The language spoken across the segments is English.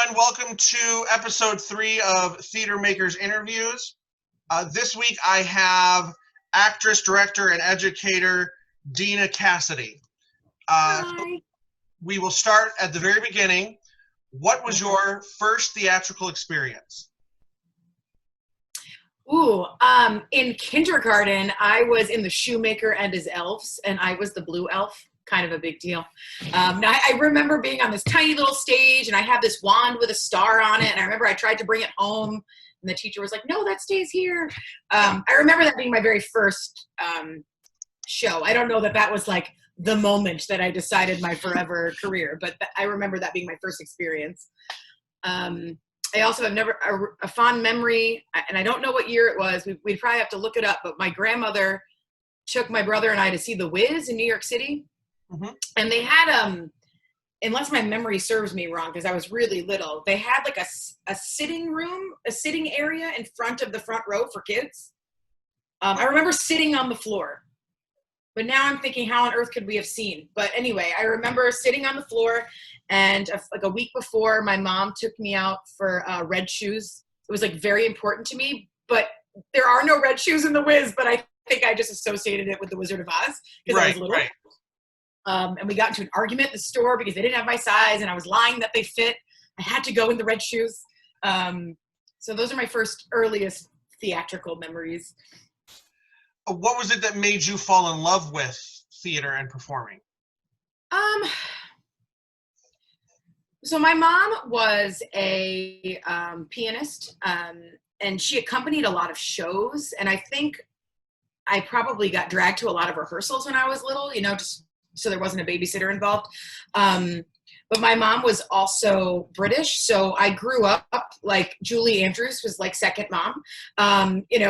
everyone. Welcome to episode 3 of Theater Makers Interviews. This week I have actress, director, and educator Deena Cassady. Hi. We will start at the very beginning. What was your first theatrical experience? In kindergarten, I was in The Shoemaker and His Elves, and I was the blue elf. Kind of a big deal. Now I remember being on this tiny little stage, and I had this wand with a star on it, and I remember I tried to bring it home, and the teacher was like, no, that stays here. I remember that being my very first show. I don't know that was like the moment that I decided my forever career, but I remember that being my first experience. I also have a fond memory, and I don't know what year it was. We'd probably have to look it up, but my grandmother took my brother and I to see The Wiz in New York City. Mm-hmm. And they had, unless my memory serves me wrong, because I was really little, they had like a sitting room, a sitting area in front of the front row for kids. I remember sitting on the floor, but now I'm thinking, how on earth could we have seen? But anyway, I remember sitting on the floor, and like a week before, my mom took me out for red shoes. It was like very important to me, but there are no red shoes in The Wiz, but I think I just associated it with The Wizard of Oz because I was little. Right. And we got into an argument in the store because they didn't have my size, and I was lying that they fit. I had to go in the red shoes. So those are my first earliest theatrical memories. What was it that made you fall in love with theater and performing? So my mom was a pianist, and she accompanied a lot of shows. And I think I probably got dragged to a lot of rehearsals when I was little, just so there wasn't a babysitter involved. But my mom was also British, so I grew up like Julie Andrews was like second mom.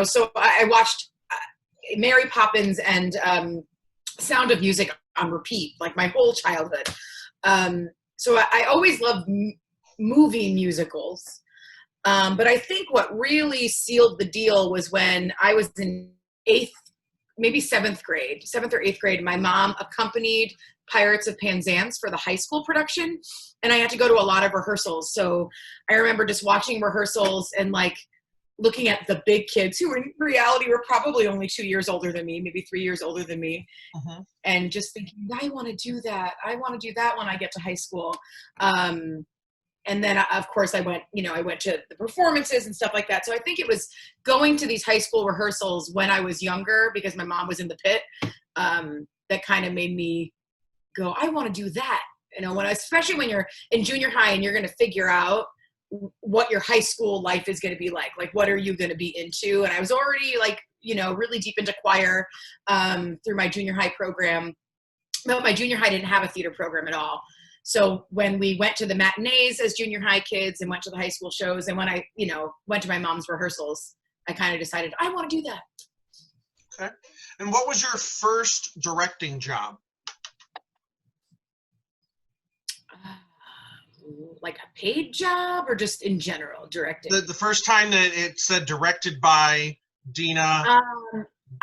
So I watched Mary Poppins and Sound of Music on repeat, like my whole childhood. So I always loved movie musicals. But I think what really sealed the deal was when I was in seventh or eighth grade, my mom accompanied Pirates of Penzance for the high school production, and I had to go to a lot of rehearsals. So I remember just watching rehearsals and like looking at the big kids who in reality were probably only 2 years older than me, maybe 3 years older than me. Uh-huh. And just thinking, I want to do that. I want to do that when I get to high school. And then, of course, I went to the performances and stuff like that. So I think it was going to these high school rehearsals when I was younger, because my mom was in the pit, that kind of made me go, I want to do that. Especially when you're in junior high and you're going to figure out what your high school life is going to be like what are you going to be into? And I was already really deep into choir through my junior high program. But my junior high didn't have a theater program at all. So when we went to the matinees as junior high kids and went to the high school shows, and when I, went to my mom's rehearsals, I kind of decided I want to do that. Okay. And what was your first directing job? Like a paid job or just in general directing? The first time that it said directed by Deena.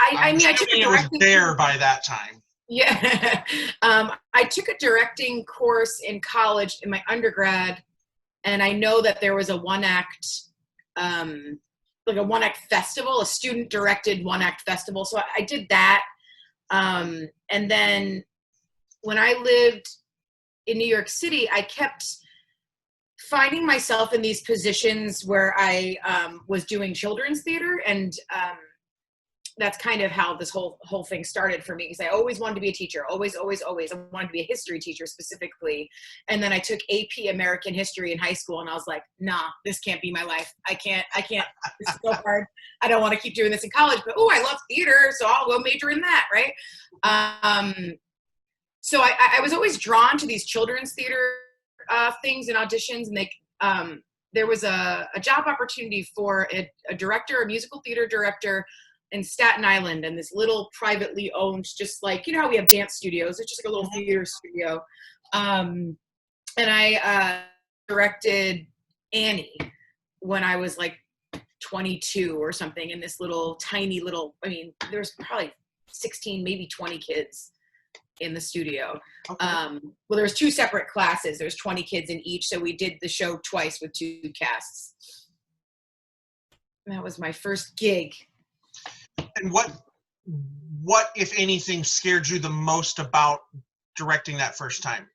I took a directing. It was there by that time. Yeah. I took a directing course in college in my undergrad, and I know that there was a one-act festival, a student-directed one-act festival. So I did that. And then when I lived in New York City, I kept finding myself in these positions where I was doing children's theater, and that's kind of how this whole thing started for me, because I always wanted to be a teacher. Always. I wanted to be a history teacher specifically. And then I took AP American History in high school, and I was like, nah, this can't be my life. I can't, this is so hard. I don't want to keep doing this in college, but I love theater, so I'll go major in that, right? So I was always drawn to these children's theater things and auditions, and there was a job opportunity for a director, a musical theater director in Staten Island, and this little privately owned, just like, how we have dance studios, it's just like a little theater studio. And I directed Annie when I was like 22 or something, in this tiny little, there's probably 16, maybe 20 kids. in the studio. Okay. Well, there was 2 separate classes. There's 20 kids in each, so we did the show twice with 2 casts. That was my first gig. And what, if anything, scared you the most about directing that first time?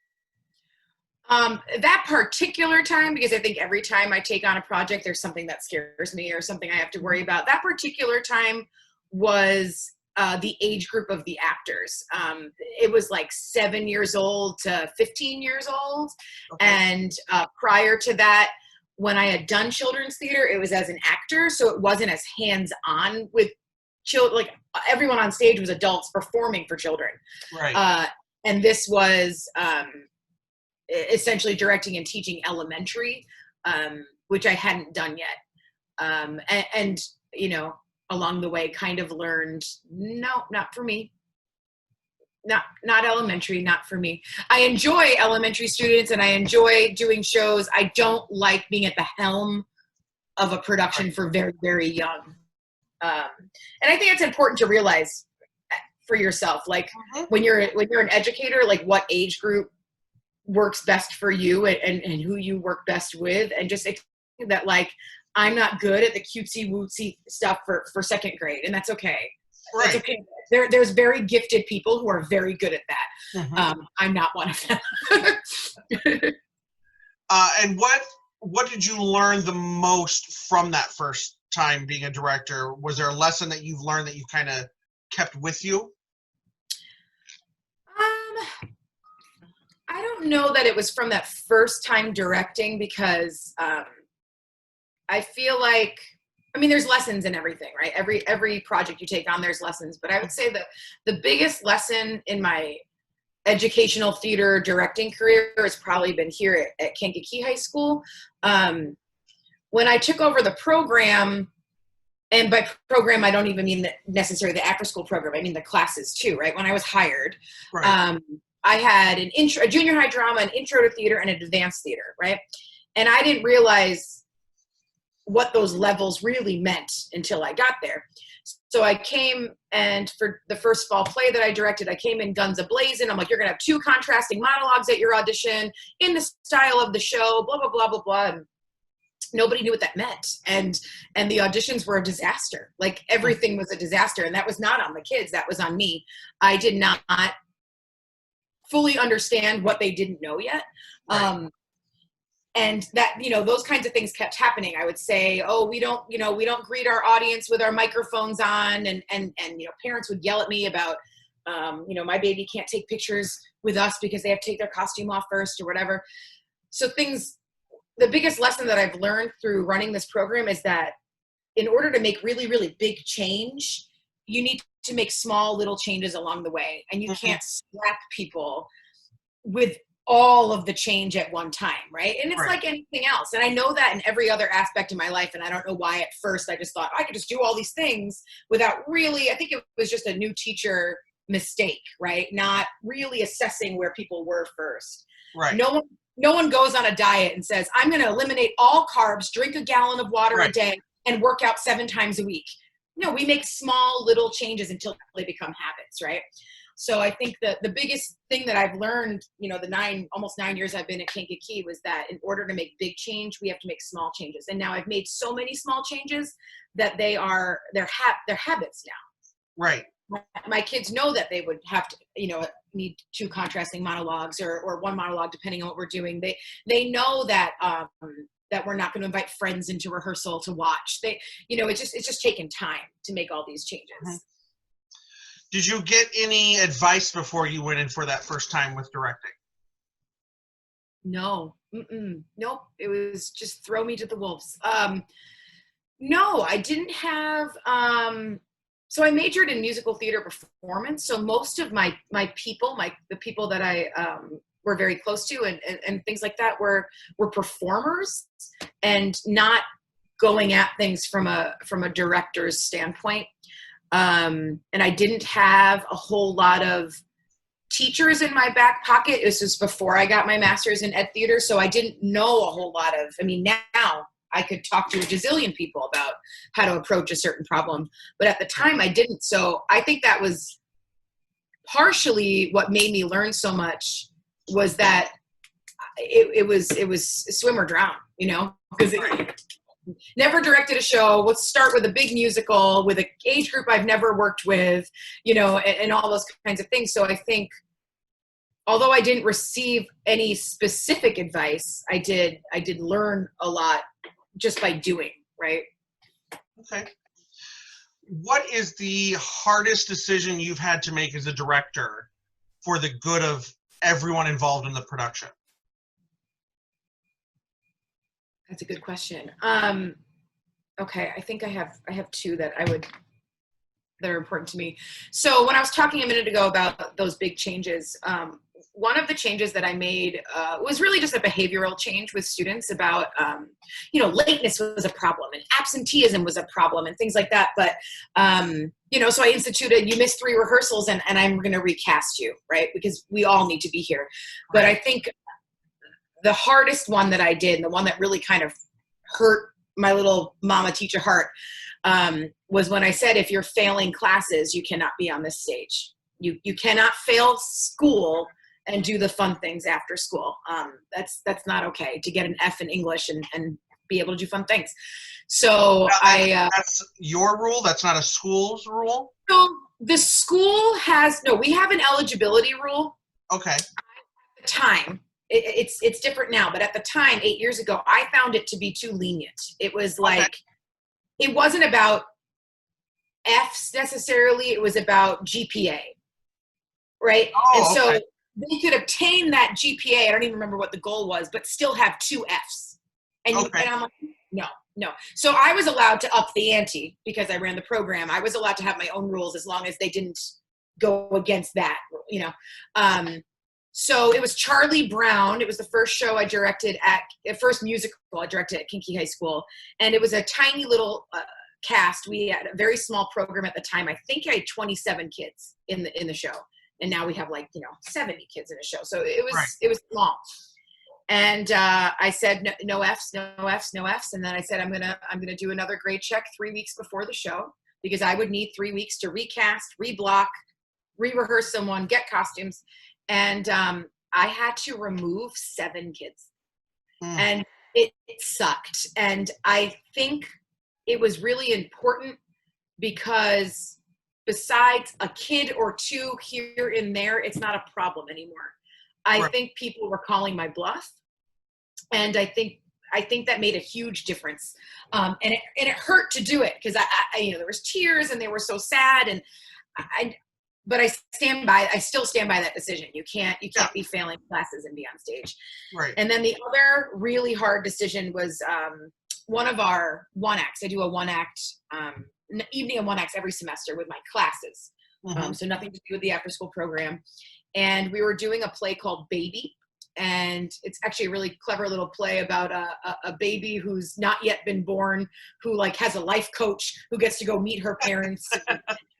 That particular time, because I think every time I take on a project, there's something that scares me or something I have to worry about. That particular time was the age group of the actors. It was like 7 years old to 15 years old. Okay. And prior to that, when I had done children's theater, it was as an actor, so it wasn't as hands-on with children. Like everyone on stage was adults performing for children. Right. And this was essentially directing and teaching elementary, which I hadn't done yet. And you know, along the way kind of learned, no, not for me. Not elementary, not for me. I enjoy elementary students and I enjoy doing shows. I don't like being at the helm of a production for very, very young. And I think it's important to realize for yourself, like when you're an educator, like what age group works best for you and who you work best with, and just that, like, I'm not good at the cutesy wootsy stuff for second grade, and that's okay. Right. That's okay. There's very gifted people who are very good at that. I'm not one of them. And what did you learn the most from that first time being a director? Was there a lesson that you've learned that you kind of kept with you? I don't know that it was from that first time directing, because I feel like, I mean, there's lessons in everything, right? Every project you take on, there's lessons. But I would say that the biggest lesson in my educational theater directing career has probably been here at Kankakee High School. When I took over the program, and by program, I don't even mean necessarily the after-school program. I mean the classes too, right? When I was hired, right. I had a junior high drama, an intro to theater, and an advanced theater, right? And I didn't realize what those levels really meant until I got there. So I came, and for the first fall play that I directed, I came in guns a-blazing. I'm like, you're going to have 2 contrasting monologues at your audition in the style of the show, blah, blah, blah, blah, blah. And nobody knew what that meant. And the auditions were a disaster. Like everything was a disaster. And that was not on the kids. That was on me. I did not fully understand what they didn't know yet. Right. And that, you know, those kinds of things kept happening. I would say, oh, we don't greet our audience with our microphones on. And you know, parents would yell at me about, you know, my baby can't take pictures with us because they have to take their costume off first or whatever. So the biggest lesson that I've learned through running this program is that in order to make really, really big change, you need to make small little changes along the way. And you can't slap people with all of the change at one time, right? And it's like anything else. And I know that in every other aspect of my life. And I don't know why at first I just thought I could just do all these things without really, I think it was just a new teacher mistake, right? Not really assessing where people were first. Right. No one goes on a diet and says, I'm going to eliminate all carbs, drink a gallon of water a day, and work out 7 times a week. No, we make small little changes until they become habits, right? So I think that the biggest thing that I've learned, you know, almost 9 years I've been at Kankakee, was that in order to make big change, we have to make small changes. And now I've made so many small changes that they're habits now. Right. My kids know that they would have to, you know, need 2 contrasting monologues or 1 monologue, depending on what we're doing. They know that that we're not going to invite friends into rehearsal to watch. You know, it's just taken time to make all these changes. Did you get any advice before you went in for that first time with directing? No. Nope. It was just throw me to the wolves. No, I didn't have, so I majored in musical theater performance. So most of my people, the people that I were very close to and things like that were performers and not going at things from a director's standpoint. And I didn't have a whole lot of teachers in my back pocket. This was before I got my master's in ed theater. So I didn't know a whole lot of, I mean, now I could talk to a gazillion people about how to approach a certain problem. But at the time I didn't. So I think that was partially what made me learn so much was that it was swim or drown, you know, because never directed a show. Let's start with a big musical with an age group I've never worked with, you know, and all those kinds of things. So I think, although I didn't receive any specific advice, I did learn a lot just by doing, right? Okay. What is the hardest decision you've had to make as a director for the good of everyone involved in the production? That's a good question. Okay, I think I have two that are important to me. So when I was talking a minute ago about those big changes, one of the changes that I made was really just a behavioral change with students about, you know, lateness was a problem and absenteeism was a problem and things like that. But, you know, so I instituted, you missed 3 rehearsals and I'm going to recast you, right? Because we all need to be here. But I think the hardest one that I did, and the one that really kind of hurt my little mama teacher heart, was when I said, if you're failing classes, you cannot be on this stage. You cannot fail school and do the fun things after school. That's not okay, to get an F in English and be able to do fun things. So that's your rule? That's not a school's rule? So the school has, no, we have an eligibility rule. Okay. At the time, it's different now, but at the time, 8 years ago, I found it to be too lenient. It was like, it wasn't about Fs necessarily, it was about GPA, right? Oh, and so okay. they could obtain that GPA, I don't even remember what the goal was, but still have 2 Fs. And, and I'm like, no. So I was allowed to up the ante because I ran the program. I was allowed to have my own rules as long as they didn't go against that, you know. So it was Charlie Brown. It was the first show I directed first musical I directed at Kankakee High School. And it was a tiny little cast. We had a very small program at the time. I think I had 27 kids in the show. And now we have 70 kids in a show. So it was small. And I said, no Fs, no Fs, no Fs. And then I said, I'm gonna do another grade check 3 weeks before the show, because I would need 3 weeks to recast, reblock, re-rehearse someone, get costumes. And I had to remove 7 kids. And it sucked. And I think it was really important because besides a kid or 2 here and there, it's not a problem anymore. I think people were calling my bluff. And I think that made a huge difference. And it hurt to do it because I there was tears and they were so sad. But I still stand by that decision. You can't be failing classes and be on stage. Right. And then the other really hard decision was one of our 1-acts. I do a 1-act, evening of 1-acts every semester with my classes. So nothing to do with the after school program. And we were doing a play called Baby. And it's actually a really clever little play about a baby who's not yet been born, who has a life coach who gets to go meet her parents.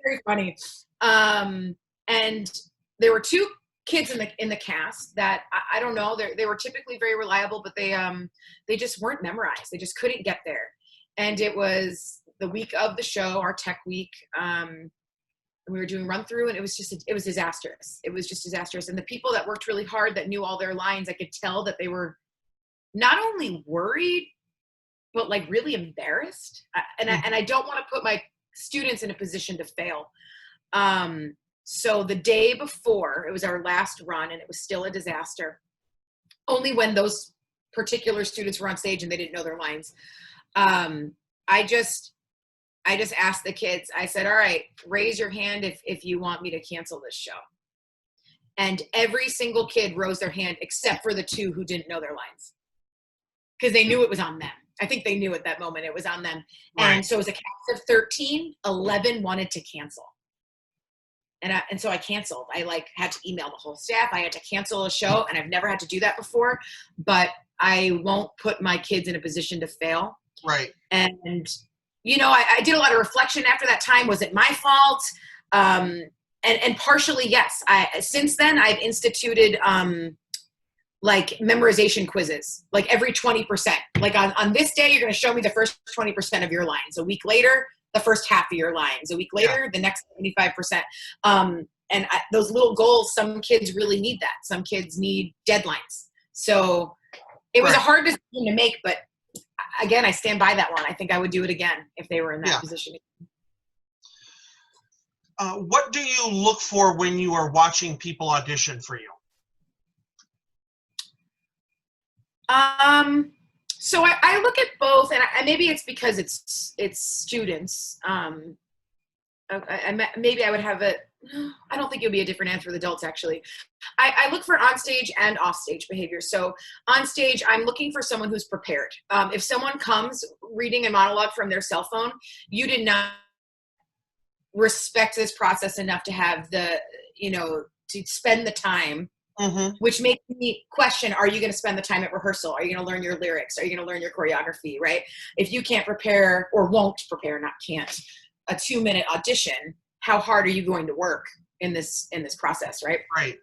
Very funny. And there were 2 kids in the cast that I don't know, they were typically very reliable, but they just weren't memorized. They just couldn't get there. And it was the week of the show, our tech week. We were doing run through, and it was disastrous. It was just disastrous. And the people that worked really hard, that knew all their lines, I could tell that they were not only worried, but really embarrassed. And I don't want to put my students in a position to fail. So the day before, it was our last run, and it was still a disaster. Only when those particular students were on stage and they didn't know their lines. I just asked the kids, I said, all right, raise your hand if you want me to cancel this show. And every single kid rose their hand except for the 2 who didn't know their lines. Because they knew it was on them. I think they knew at that moment it was on them. Right. And so it was a cast of 13, 11 wanted to cancel. And so I canceled. I had to email the whole staff. I had to cancel a show, and I've never had to do that before, but I won't put my kids in a position to fail. Right. And I did a lot of reflection after that time. Was it my fault? And partially, yes. Since then, I've instituted memorization quizzes, every 20%. On this day, you're going to show me the first 20% of your lines. A week later, the first half of your lines. A week later, the next 75%. those little goals, some kids really need that. Some kids need deadlines. So it was a hard decision to make, but again, I stand by that one. I think I would do it again if they were in that position. What do you look for when you are watching people audition for you? So I look at both, and maybe it's because it's students. Maybe I would have I don't think it would be a different answer with adults, actually. I look for on-stage and off-stage behavior. So on stage, I'm looking for someone who's prepared. If someone comes reading a monologue from their cell phone, you did not respect this process enough to have to spend the time, which makes me question, are you going to spend the time at rehearsal? Are you going to learn your lyrics? Are you going to learn your choreography, right? If you can't prepare, or won't prepare, not can't, a 2-minute audition, how hard are you going to work in this process, right? Right.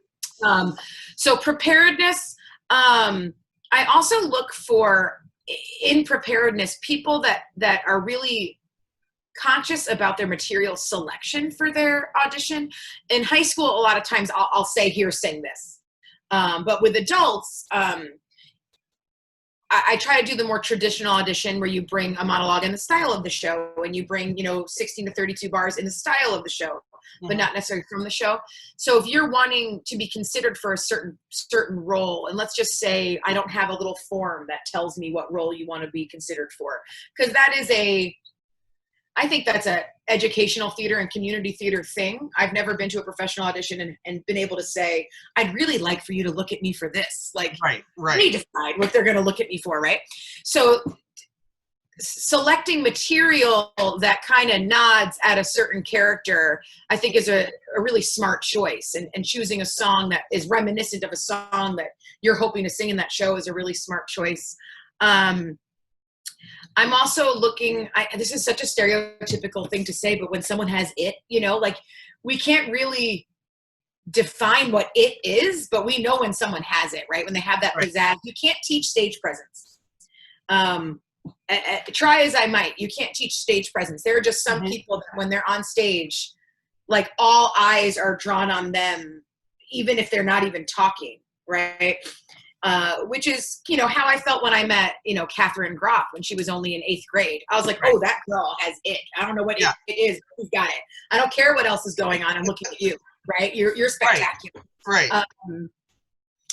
So preparedness, I also look for, in preparedness, people that are really conscious about their material selection for their audition. In high school, a lot of times I'll say, here, sing this. But with adults, I try to do the more traditional audition where you bring a monologue in the style of the show, and you bring, 16 to 32 bars in the style of the show, but not necessarily from the show. So if you're wanting to be considered for a certain role, and let's just say I don't have a little form that tells me what role you want to be considered for, because that is I think that's a educational theater and community theater thing. I've never been to a professional audition and been able to say, I'd really like for you to look at me for this. Like, they decide what they're going to look at me for, right? So selecting material that kind of nods at a certain character, I think is a really smart choice. And choosing a song that is reminiscent of a song that you're hoping to sing in that show is a really smart choice. I'm also looking, this is such a stereotypical thing to say, but when someone has it, like, we can't really define what it is, but we know when someone has it, right? When they have that pizzazz. You can't teach stage presence. Try as I might, you can't teach stage presence. There are just some people that when they're on stage, like, all eyes are drawn on them, even if they're not even talking, right? Which is, how I felt when I met, Catherine Groff when she was only in 8th grade. I was like, oh, that girl has it. I don't know what it is. Who's got it? I don't care what else is going on. I'm looking at you, right? You're spectacular. Right.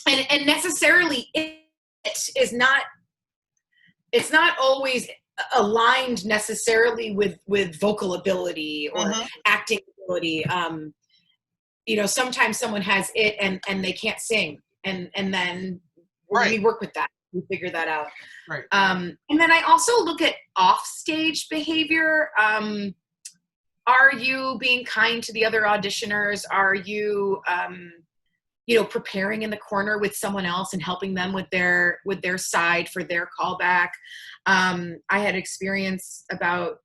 And necessarily it is not, it's not always aligned necessarily with vocal ability or acting ability. Sometimes someone has it and they can't sing. And then we work with that. We figure that out. Right. And then I also look at off-stage behavior. Are you being kind to the other auditioners? Are you, preparing in the corner with someone else and helping them with their side for their callback? I had experience about,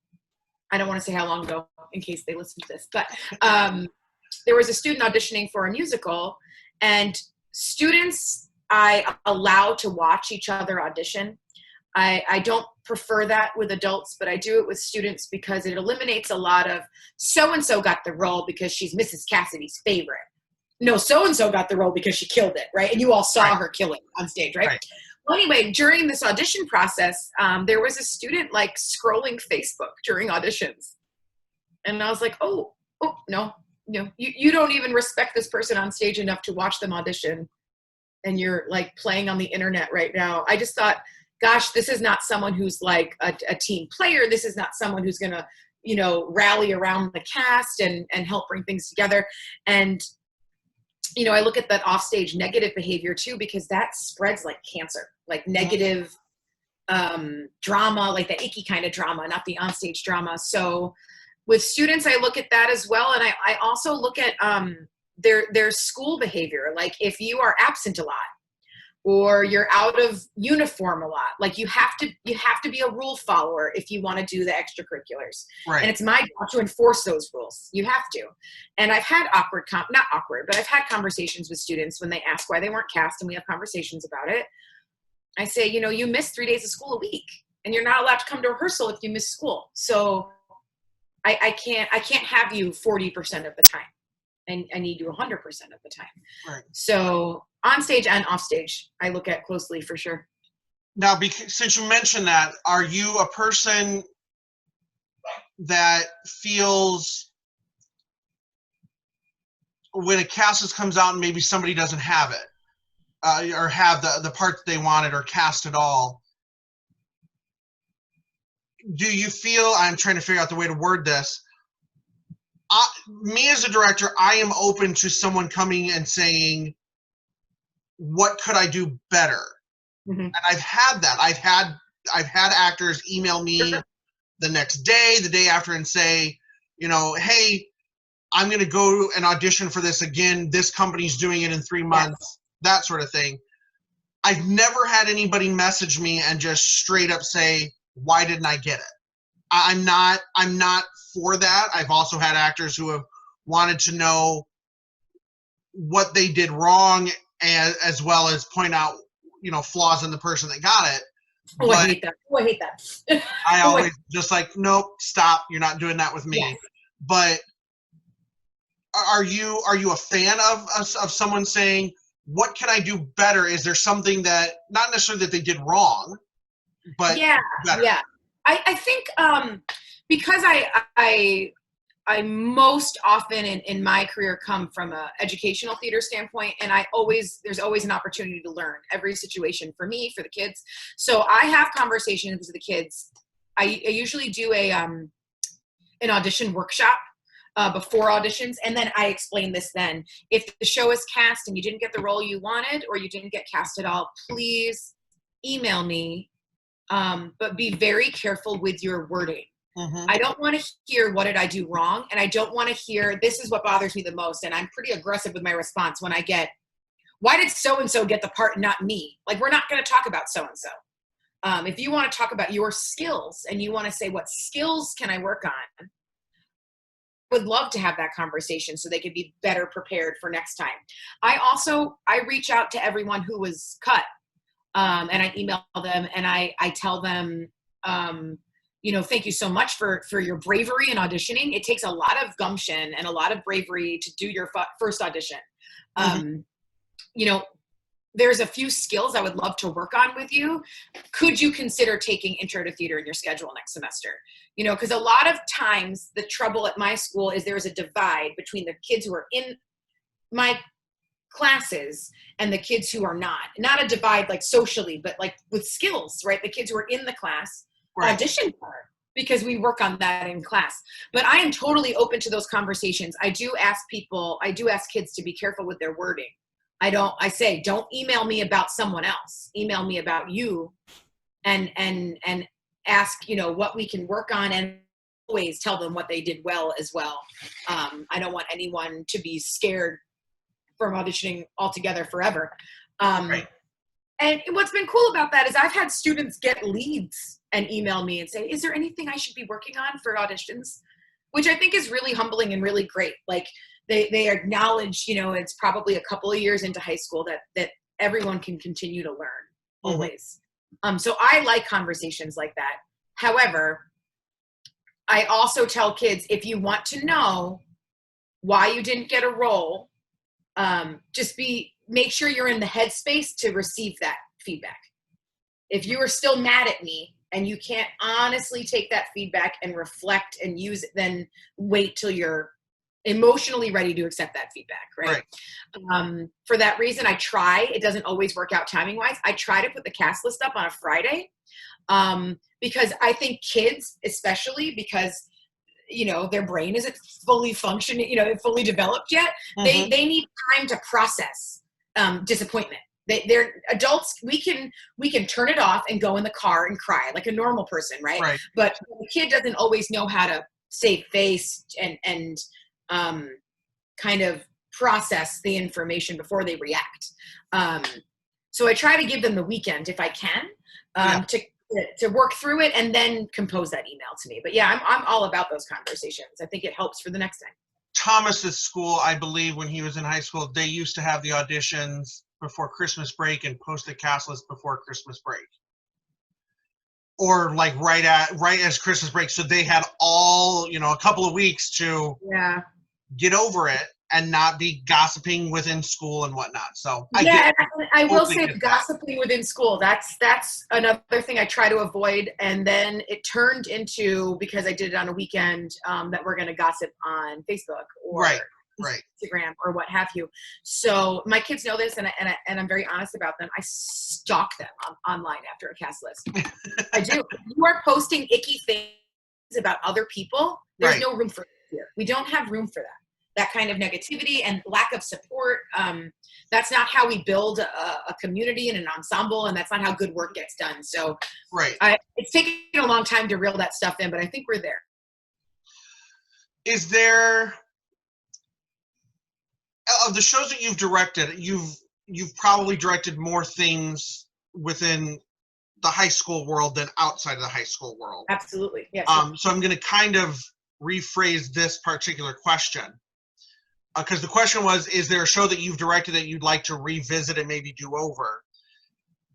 I don't want to say how long ago in case they listen to this, but there was a student auditioning for a musical, and students I allow to watch each other audition. I don't prefer that with adults, but I do it with students because it eliminates a lot of so-and-so got the role because she's Mrs. Cassady's favorite. No, so-and-so got the role because she killed it, right? And you all saw her kill it on stage, right? Well, anyway, during this audition process, there was a student like scrolling Facebook during auditions. And I was like, oh, no, you don't even respect this person on stage enough to watch them audition. And you're like playing on the internet right now. I just thought, gosh, this is not someone who's like a team player. This is not someone who's going to, rally around the cast and help bring things together. And, I look at that offstage negative behavior too, because that spreads like cancer, like negative drama, like that icky kind of drama, not the onstage drama. So with students, I look at that as well. And I also look at, their school behavior. Like if you are absent a lot or you're out of uniform a lot, like you have to be a rule follower if you want to do the extracurriculars. Right. And it's my job to enforce those rules. You have to. And I've had not awkward, but I've had conversations with students when they ask why they weren't cast, and we have conversations about it. I say, you miss 3 days of school a week and you're not allowed to come to rehearsal if you miss school. So I can't have you 40% of the time. and I need you 100% of the time. Right. So on stage and off stage, I look at closely for sure. Now, since you mentioned that, are you a person that feels when a cast comes out and maybe somebody doesn't have it, or have the part that they wanted or cast at all, do you feel, I'm trying to figure out the way to word this, me as a director, I am open to someone coming and saying, what could I do better? Mm-hmm. And I've had that. I've had actors email me the next day, the day after, and say, you know, hey, I'm going to go and audition for this again. This company's doing it in 3 months, that sort of thing. I've never had anybody message me and just straight up say, why didn't I get it? I'm not for that. I've also had actors who have wanted to know what they did wrong, as well as point out, you know, flaws in the person that got it. Oh, I hate that. Oh, I hate that. I always just like, nope, stop. You're not doing that with me. Yes. But are you a fan of someone saying, what can I do better? Is there something that, not necessarily that they did wrong, but better? Yeah. I think because I most often in my career come from an educational theater standpoint, and there's always an opportunity to learn every situation for me, for the kids. So I have conversations with the kids. I usually do an audition workshop before auditions, and then I explain this then. If the show is cast and you didn't get the role you wanted, or you didn't get cast at all, please email me, but be very careful with your wording. Mm-hmm. I don't want to hear, what did I do wrong? And I don't want to hear, this is what bothers me the most. And I'm pretty aggressive with my response when I get, why did so-and-so get the part, not me? Like, we're not going to talk about so-and-so. If you want to talk about your skills and you want to say, what skills can I work on? I would love to have that conversation so they could be better prepared for next time. I reach out to everyone who was cut, and I email them and I tell them, you know, thank you so much for your bravery in auditioning. It takes a lot of gumption and a lot of bravery to do your first audition. Mm-hmm. You know, there's a few skills I would love to work on with you. Could you consider taking Intro to Theater in your schedule next semester? You know, because a lot of times the trouble at my school is there's a divide between the kids who are in my classes and the kids who are not. Not a divide like socially, but like with skills, right? The kids who are in the class audition for, because we work on that in class. But I am totally open to those conversations. I do ask kids to be careful with their wording. I say, don't email me about someone else. Email me about you and ask, you know, what we can work on, and always tell them what they did well as well. I don't want anyone to be scared from auditioning altogether forever. Right. And what's been cool about that is I've had students get leads and email me and say, is there anything I should be working on for auditions? Which I think is really humbling and really great. Like they acknowledge, you know, it's probably a couple of years into high school that everyone can continue to learn always. So I like conversations like that. However, I also tell kids, if you want to know why you didn't get a role, make sure you're in the headspace to receive that feedback. If you are still mad at me and you can't honestly take that feedback and reflect and use it, then wait till you're emotionally ready to accept that feedback, right? For that reason, it doesn't always work out timing wise. I try to put the cast list up on a Friday, because I think kids, especially because, you know, their brain isn't fully functioning, you know, fully developed yet. Mm-hmm. They need time to process disappointment. They're adults. We can turn it off and go in the car and cry like a normal person, right? But the kid doesn't always know how to save face and kind of process the information before they react. So I try to give them the weekend if I can, to work through it and then compose that email to me. But yeah, I'm all about those conversations. I think it helps for the next time. Thomas's school, I believe, when he was in high school, they used to have the auditions before Christmas break and post the cast list before Christmas break, or like right as Christmas break. So they had all, you know, a couple of weeks to get over it and not be gossiping within school and whatnot. So I will totally say get that. gossiping within school, that's another thing I try to avoid. And then it turned into, because I did it on a weekend, that we're going to gossip on Facebook or Right. Instagram or what have you. So my kids know this, and I'm very honest about them. I stalk them online after a cast list. I do. You are posting icky things about other people. There's no room for it here. We don't have room for that kind of negativity and lack of support. That's not how we build a community and an ensemble, and that's not how good work gets done. So it's taken a long time to reel that stuff in, but I think we're there. Is there, of the shows that you've directed, you've probably directed more things within the high school world than outside of the high school world. Absolutely, yes. So I'm going to kind of rephrase this particular question. Because the question was, is there a show that you've directed that you'd like to revisit and maybe do over?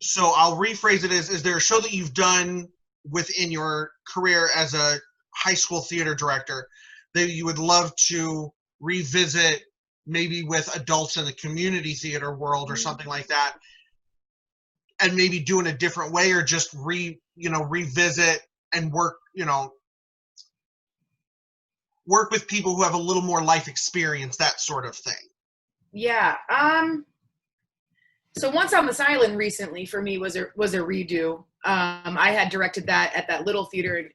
So I'll rephrase it as, is there a show that you've done within your career as a high school theater director that you would love to revisit, maybe with adults in the community theater world or something like that, and maybe do in a different way, or just revisit and work with people who have a little more life experience, that sort of thing? Yeah. So Once on This Island recently for me was a redo. I had directed that at that little theater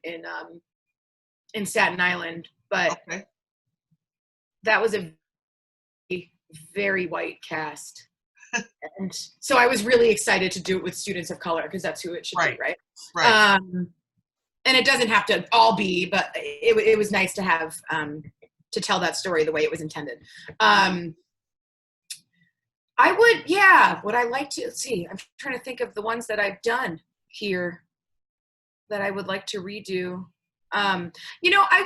in Staten Island, but that was a very white cast. And so I was really excited to do it with students of color, because that's who it should be, right? Right. And it doesn't have to all be, but it was nice to have to tell that story the way it was intended. Would I like to, let's see, I'm trying to think of the ones that I've done here that I would like to redo. I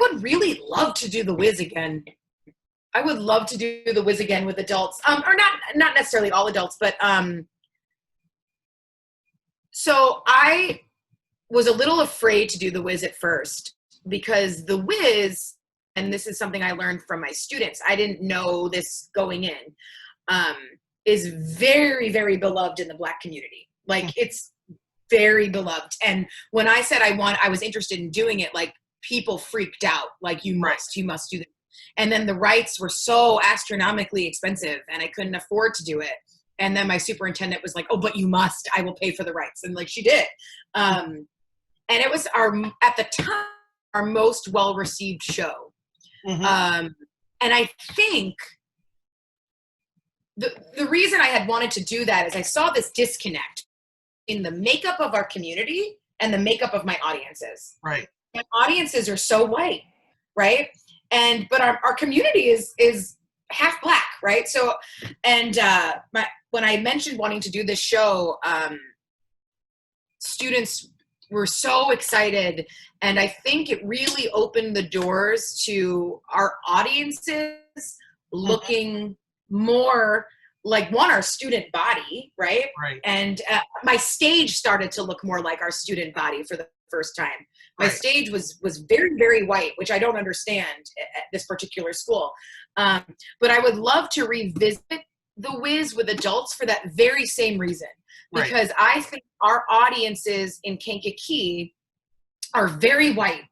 would really love to do The Wiz again. I would love to do The Wiz again with adults, or not necessarily all adults, but so I was a little afraid to do The Wiz at first, because The Wiz, and this is something I learned from my students, I didn't know this going in, is very, very beloved in the Black community. Like, it's very beloved. And when I said I was interested in doing it, like, people freaked out, like, you must do that. And then the rights were so astronomically expensive, and I couldn't afford to do it. And then my superintendent was like, "Oh, but you must. I will pay for the rights." And like, she did. And it was at the time, our most well-received show. And I think the reason I had wanted to do that is I saw this disconnect in the makeup of our community and the makeup of my audiences. Right. My audiences are so white, right? But our community is half Black, right? So, and when I mentioned wanting to do this show, students were so excited, and I think it really opened the doors to our audiences looking more like, our student body, right? Right. And my stage started to look more like our student body for the first time. My stage was very, very white, which I don't understand at this particular school. But I would love to revisit The Wiz with adults for that very same reason. Because I think our audiences in Kankakee are very white.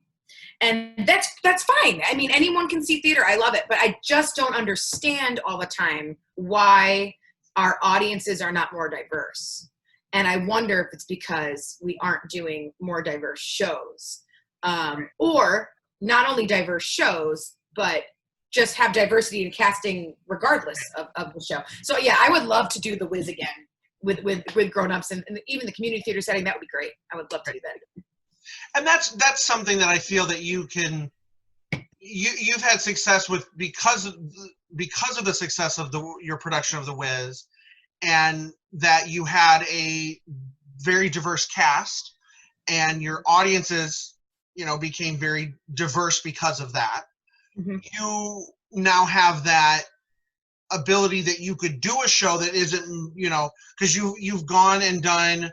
And that's fine. I mean, anyone can see theater. I love it. But I just don't understand all the time why our audiences are not more diverse. And I wonder if it's because we aren't doing more diverse shows. Or not only diverse shows, but just have diversity in casting regardless of the show. So yeah, I would love to do The Wiz again with grown-ups, and even the community theater setting. That would be great. I would love to do that again. And that's something that I feel that you've had success with because of the success of your production of The Wiz, and that you had a very diverse cast, and your audiences, became very diverse because of that. You now have that ability that you could do a show that isn't, because you've gone and done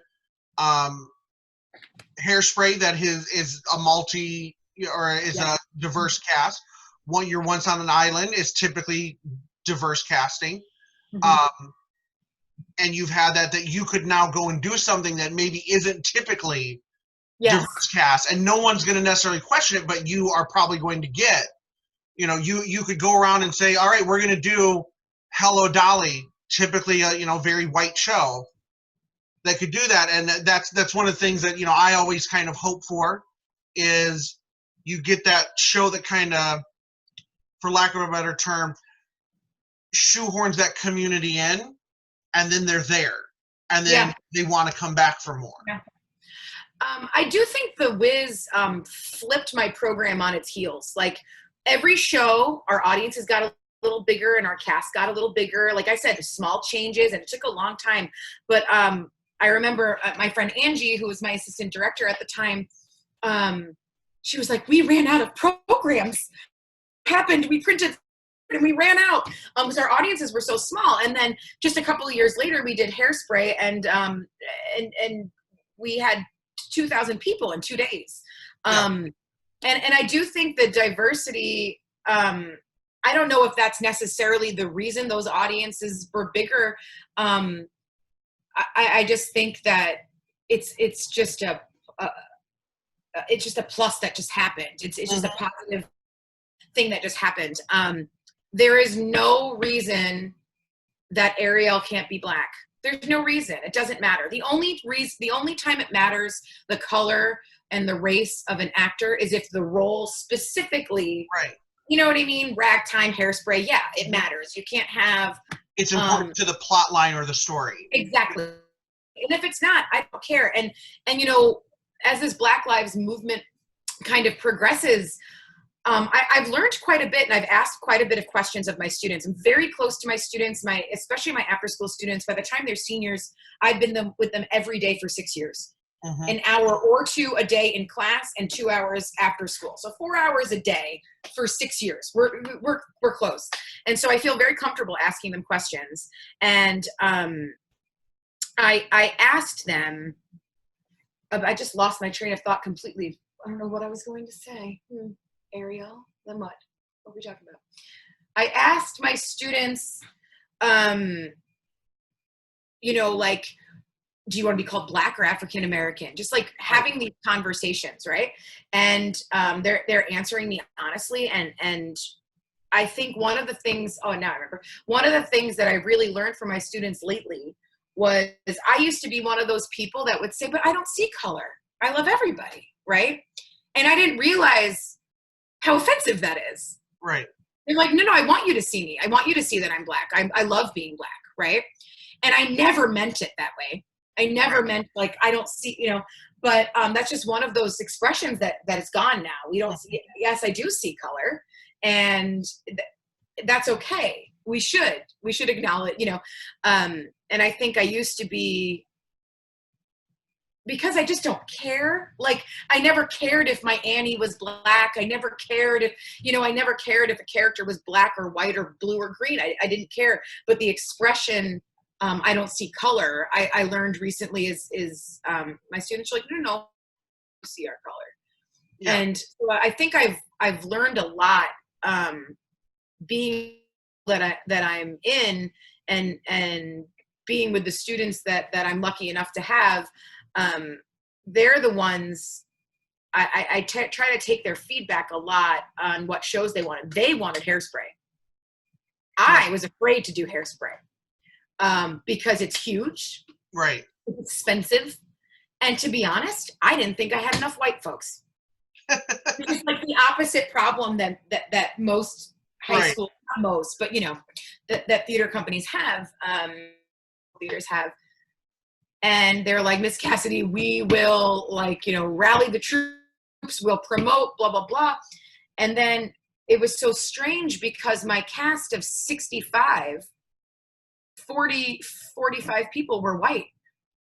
Hairspray that is a a diverse cast. Your Once on an Island is typically diverse casting. Mhm. And you've had that you could now go and do something that maybe isn't typically Yes. diverse cast, and no one's going to necessarily question it, but you are probably going to get, you could go around and say, all right, we're going to do Hello Dolly, typically a very white show that could do that. And that's one of the things that I always kind of hope for, is you get that show that kind of, for lack of a better term, shoehorns that community in, and then they're there, and then Yeah. they want to come back for more. Yeah. I do think The Wiz flipped my program on its heels. Like, every show, our audiences got a little bigger and our cast got a little bigger. Like I said, small changes, and it took a long time. But I remember my friend Angie, who was my assistant director at the time, she was like, we ran out of programs. Happened, we printed and we ran out because our audiences were so small. And then just a couple of years later, we did Hairspray, and we had 2,000 people in 2 days. And I do think the diversity, I don't know if that's necessarily the reason those audiences were bigger. I just think that it's just a plus that just happened. It's just a positive thing that just happened. There is no reason that Ariel can't be Black. There's no reason. It doesn't matter. The only time it matters, the color and the race of an actor, is if the role specifically, right? You know what I mean? Ragtime, Hairspray. Yeah, it matters. You can't have. It's important to the plot line or the story. Exactly. And if it's not, I don't care. And as this Black Lives Movement kind of progresses, I've learned quite a bit, and I've asked quite a bit of questions of my students. I'm very close to my students, especially my after-school students. By the time they're seniors, I've been with them every day for 6 years. An hour or two a day in class and 2 hours after school. So 4 hours a day for 6 years. We're close. And so I feel very comfortable asking them questions. And I asked them, I just lost my train of thought completely. I don't know what I was going to say. Ariel, then what? What are we talking about? I asked my students, like, do you want to be called Black or African American? Just like having these conversations, right? And they're answering me honestly, and I think one of the things, now I remember, one of the things that I really learned from my students lately was, I used to be one of those people that would say, but I don't see color. I love everybody, right? And I didn't realize how offensive that is. Right. They're like, no, I want you to see me. I want you to see that I'm Black. I love being Black, right? And I never meant it that way. I never meant like, I don't see, but that's just one of those expressions that is gone now. We don't see, yes, I do see color, and that's okay. We should acknowledge, and I think I used to be, because I just don't care. Like, I never cared if my Annie was Black. I never cared if, I never cared if a character was Black or white or blue or green. I didn't care. But the expression, I don't see color, I learned recently is my students are like, no, you see our color. Yeah. And so I think I've learned a lot, being that I'm in, and being with the students that I'm lucky enough to have. They're the ones I try to take their feedback a lot on what shows they wanted. They wanted Hairspray. I was afraid to do Hairspray, because it's huge, right? It's expensive, and to be honest, I didn't think I had enough white folks. It's like the opposite problem that most high school, not most, but that theater companies have, theaters have. And they're like, Miss Cassady, we will rally the troops, we'll promote, blah, blah, blah. And then it was so strange because my cast of 65, 45 people were white.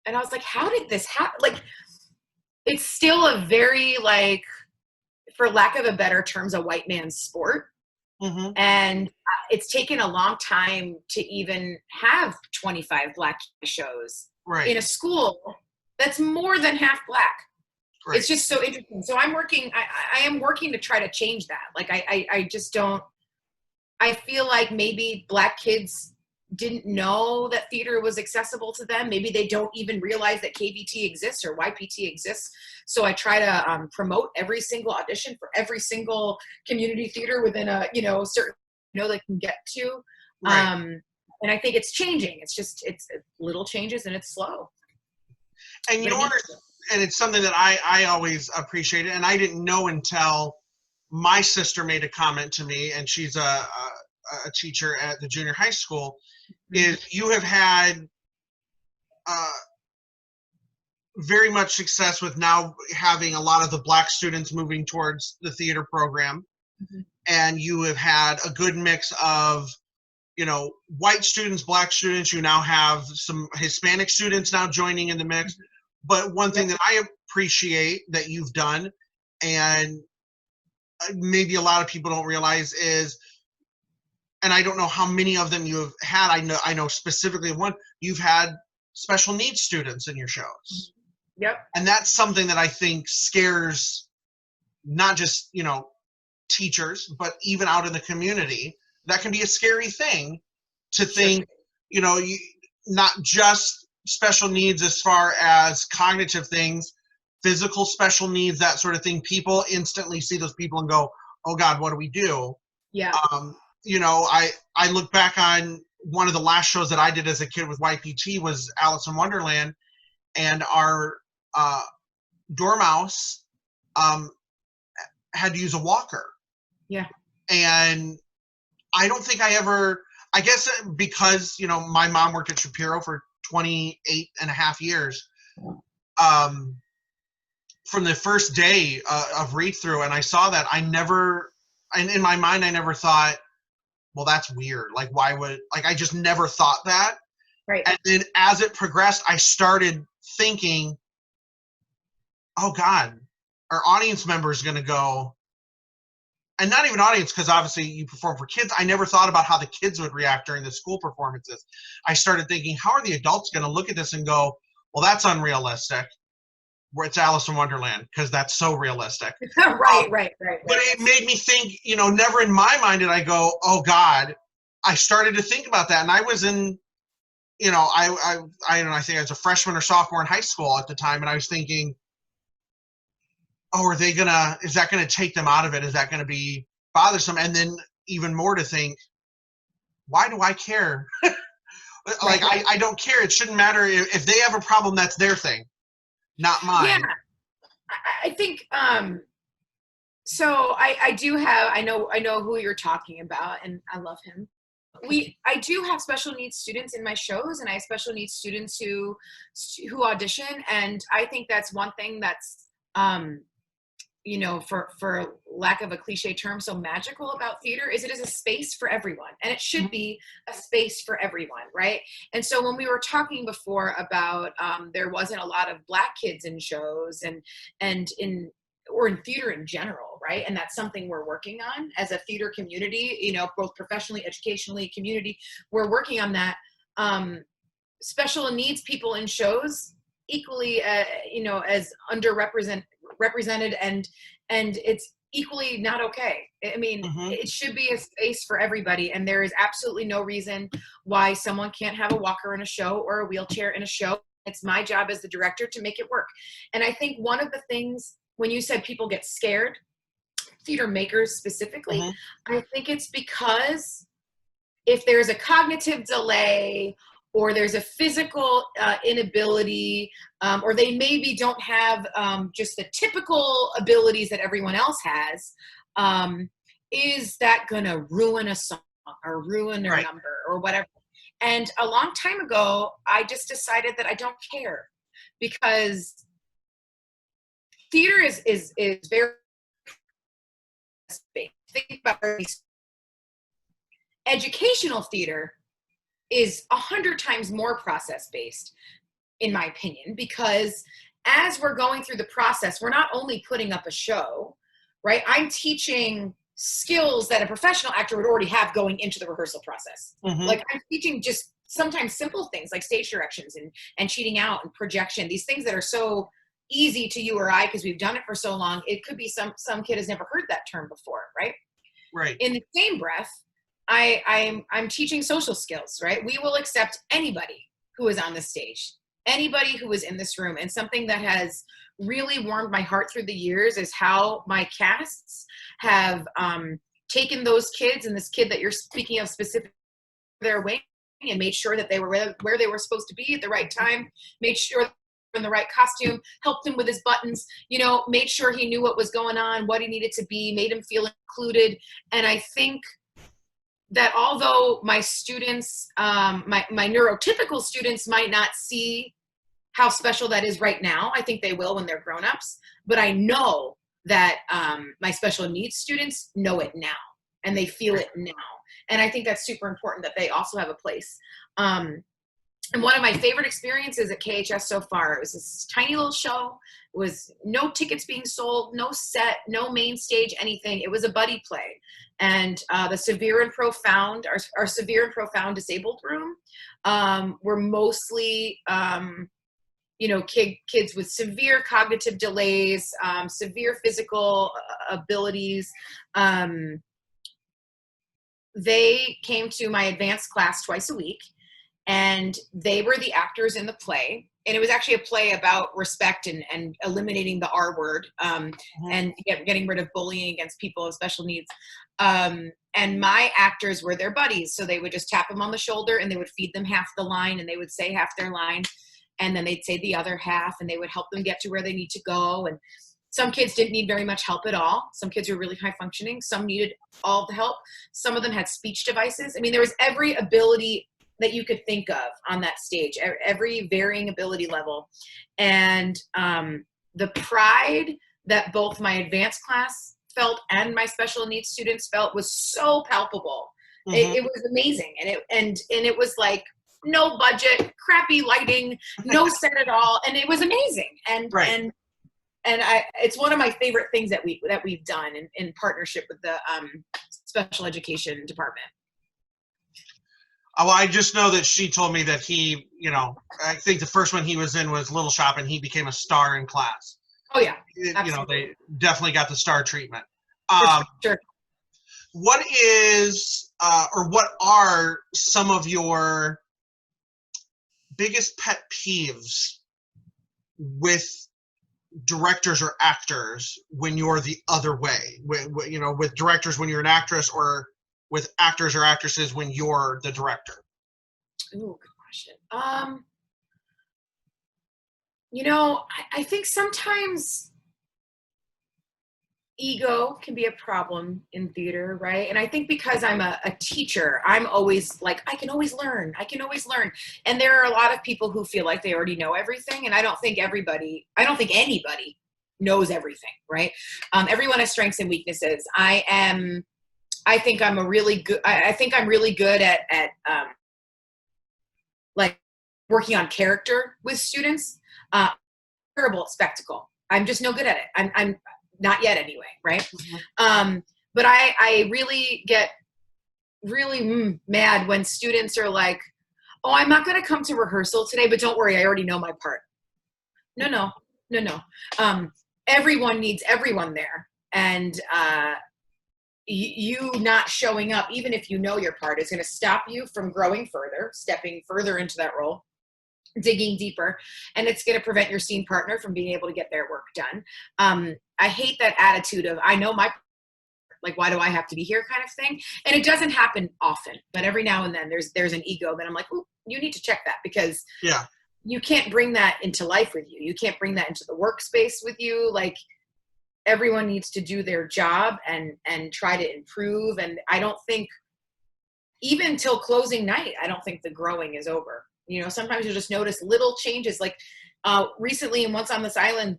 And I was like, how did this happen? Like, it's still a very, for lack of a better terms, a white man's sport. And it's taken a long time to even have 25 Black shows in a school that's more than half Black. It's just so interesting. So I'm working, I am working to try to change that. Like, I just don't, I feel like maybe Black kids didn't know that theater was accessible to them. Maybe they don't even realize that KVT exists or YPT exists. So I try to promote every single audition for every single community theater within a, certain, they can get to. Right. And I think it's changing. It's little changes and it's slow. And and it's something that I always appreciated, and I didn't know until my sister made a comment to me, and she's a teacher at the junior high school, is you have had very much success with now having a lot of the Black students moving towards the theater program. Mm-hmm. And you have had a good mix of, white students, Black students. You now have some Hispanic students now joining in the mix. Mm-hmm. But one thing that I appreciate that you've done, and maybe a lot of people don't realize, is, and I don't know how many of them you have had. I know specifically one. You've had special needs students in your shows. Yep. And that's something that I think scares not just, teachers, but even out in the community. That can be a scary thing to think, not just special needs as far as cognitive things, physical special needs, that sort of thing. People instantly see those people and go, oh God, what do we do? Yeah. I look back on one of the last shows that I did as a kid with YPT was Alice in Wonderland, and our dormouse had to use a walker. Yeah. And I don't think I guess because, my mom worked at Shapiro for 28 and a half years. From the first day of read through, and I saw that, and in my mind, I never thought, well, that's weird. Like, why would, I just never thought that. Right. And then as it progressed, I started thinking, oh God, our audience member is going to go, and not even audience, because obviously you perform for kids. I never thought about how the kids would react during the school performances. I started thinking, how are the adults going to look at this and go, well, that's unrealistic, where it's Alice in Wonderland, because that's so realistic. Right. But it made me think, never in my mind did I go, oh God. I started to think about that, and I was in, I don't know, I think I was a freshman or sophomore in high school at the time, and I was thinking, oh, is that gonna take them out of it? Is that gonna be bothersome? And then even more to think, why do I care? Like, I don't care. It shouldn't matter. If they have a problem, that's their thing, not mine. Yeah, I think, so I know who you're talking about, and I love him. I do have special needs students in my shows, and I have special needs students who audition, and I think that's one thing that's, for lack of a cliche term, so magical about theater is it is a space for everyone, and it should be a space for everyone, right? And so when we were talking before about there wasn't a lot of Black kids in shows and in theater in general, right? And that's something we're working on as a theater community, both professionally, educationally, community. We're working on that. Special needs people in shows equally, as represented, and it's equally not okay. I mean, It should be a space for everybody, and there is absolutely no reason why someone can't have a walker in a show or a wheelchair in a show. It's my job as the director to make it work. And I think one of the things, when you said people get scared, theater makers specifically, I think it's because if there's a cognitive delay, or there's a physical inability, or they maybe don't have just the typical abilities that everyone else has, is that gonna ruin a song or ruin their number or whatever? And a long time ago, I just decided that I don't care, because theater is very space. Think about educational theater is 100 times more process-based, in my opinion, because as we're going through the process, we're not only putting up a show, right? I'm teaching skills that a professional actor would already have going into the rehearsal process. Like, I'm teaching just sometimes simple things like stage directions and cheating out and projection, these things that are so easy to you or I because we've done it for so long. It could be some kid has never heard that term before, right? Right. In the same breath, I'm teaching social skills, right? We will accept anybody who is on the stage, anybody who is in this room. And something that has really warmed my heart through the years is how my casts have taken those kids, and this kid that you're speaking of specifically, their wing, and made sure that they were where they were supposed to be at the right time, made sure in the right costume, helped him with his buttons, you know, made sure he knew what was going on, what he needed to be, made him feel included. And I think that although my students, my neurotypical students might not see how special that is right now, I think they will when they're grown-ups, but I know that my special needs students know it now, and they feel it now. And I think that's super important that they also have a place. And one of my favorite experiences at KHS so far, it was this tiny little show. It was no tickets being sold, no set, no main stage, anything. It was a buddy play. And the severe and profound, our severe and profound disabled room were mostly, you know, kids with severe cognitive delays, severe physical abilities. They came to my advanced class twice a week. And they were the actors in the play. And it was actually a play about respect and eliminating the R word and getting rid of bullying against people with special needs. And my actors were their buddies. So they would just tap them on the shoulder and they would feed them half the line and they would say half their line. And then they'd say the other half and they would help them get to where they need to go. And some kids didn't need very much help at all. Some kids were really high functioning. Some needed all the help. Some of them had speech devices. I mean, there was every ability that you could think of on that stage, every varying ability level. And the pride that both my advanced class felt and my special needs students felt was so palpable. It was amazing. And it was like no budget, crappy lighting, no set at all. And it was amazing. And it's one of my favorite things that we've done in partnership with the special education department. Oh, I just know that she told me that he, you know, I think the first one he was in was Little Shop, and he became a star in class. Oh yeah, you know, they definitely got the star treatment. Sure. What is, or what are some of your biggest pet peeves with directors or actors when you're the other way? You know, with directors when you're an actress, or with actors or actresses when you're the director? Ooh, good question. You know, I think sometimes ego can be a problem in theater, right? And I think because I'm a teacher, I'm always like, I can always learn. And there are a lot of people who feel like they already know everything. And I don't think anybody knows everything, right? Everyone has strengths and weaknesses. I think I'm really good at like working on character with students. Terrible at spectacle. I'm just no good at it. I'm not yet anyway, right? But I really get really mad when students are like, oh, I'm not going to come to rehearsal today, but don't worry, I already know my part. No. Everyone needs everyone there. And you not showing up, even if you know your part, is going to stop you from growing further, stepping further into that role, digging deeper, and it's going to prevent your scene partner from being able to get their work done. I hate that attitude of, I know my part, like, why do I have to be here kind of thing. And it doesn't happen often, but every now and then there's an ego that I'm like, oh, you need to check that, because you can't bring that into life with you. You can't bring that into the workspace with you. Like, everyone needs to do their job and try to improve. And I don't think, even till closing night, I don't think the growing is over. You know, sometimes you'll just notice little changes. Like recently in Once on This Island,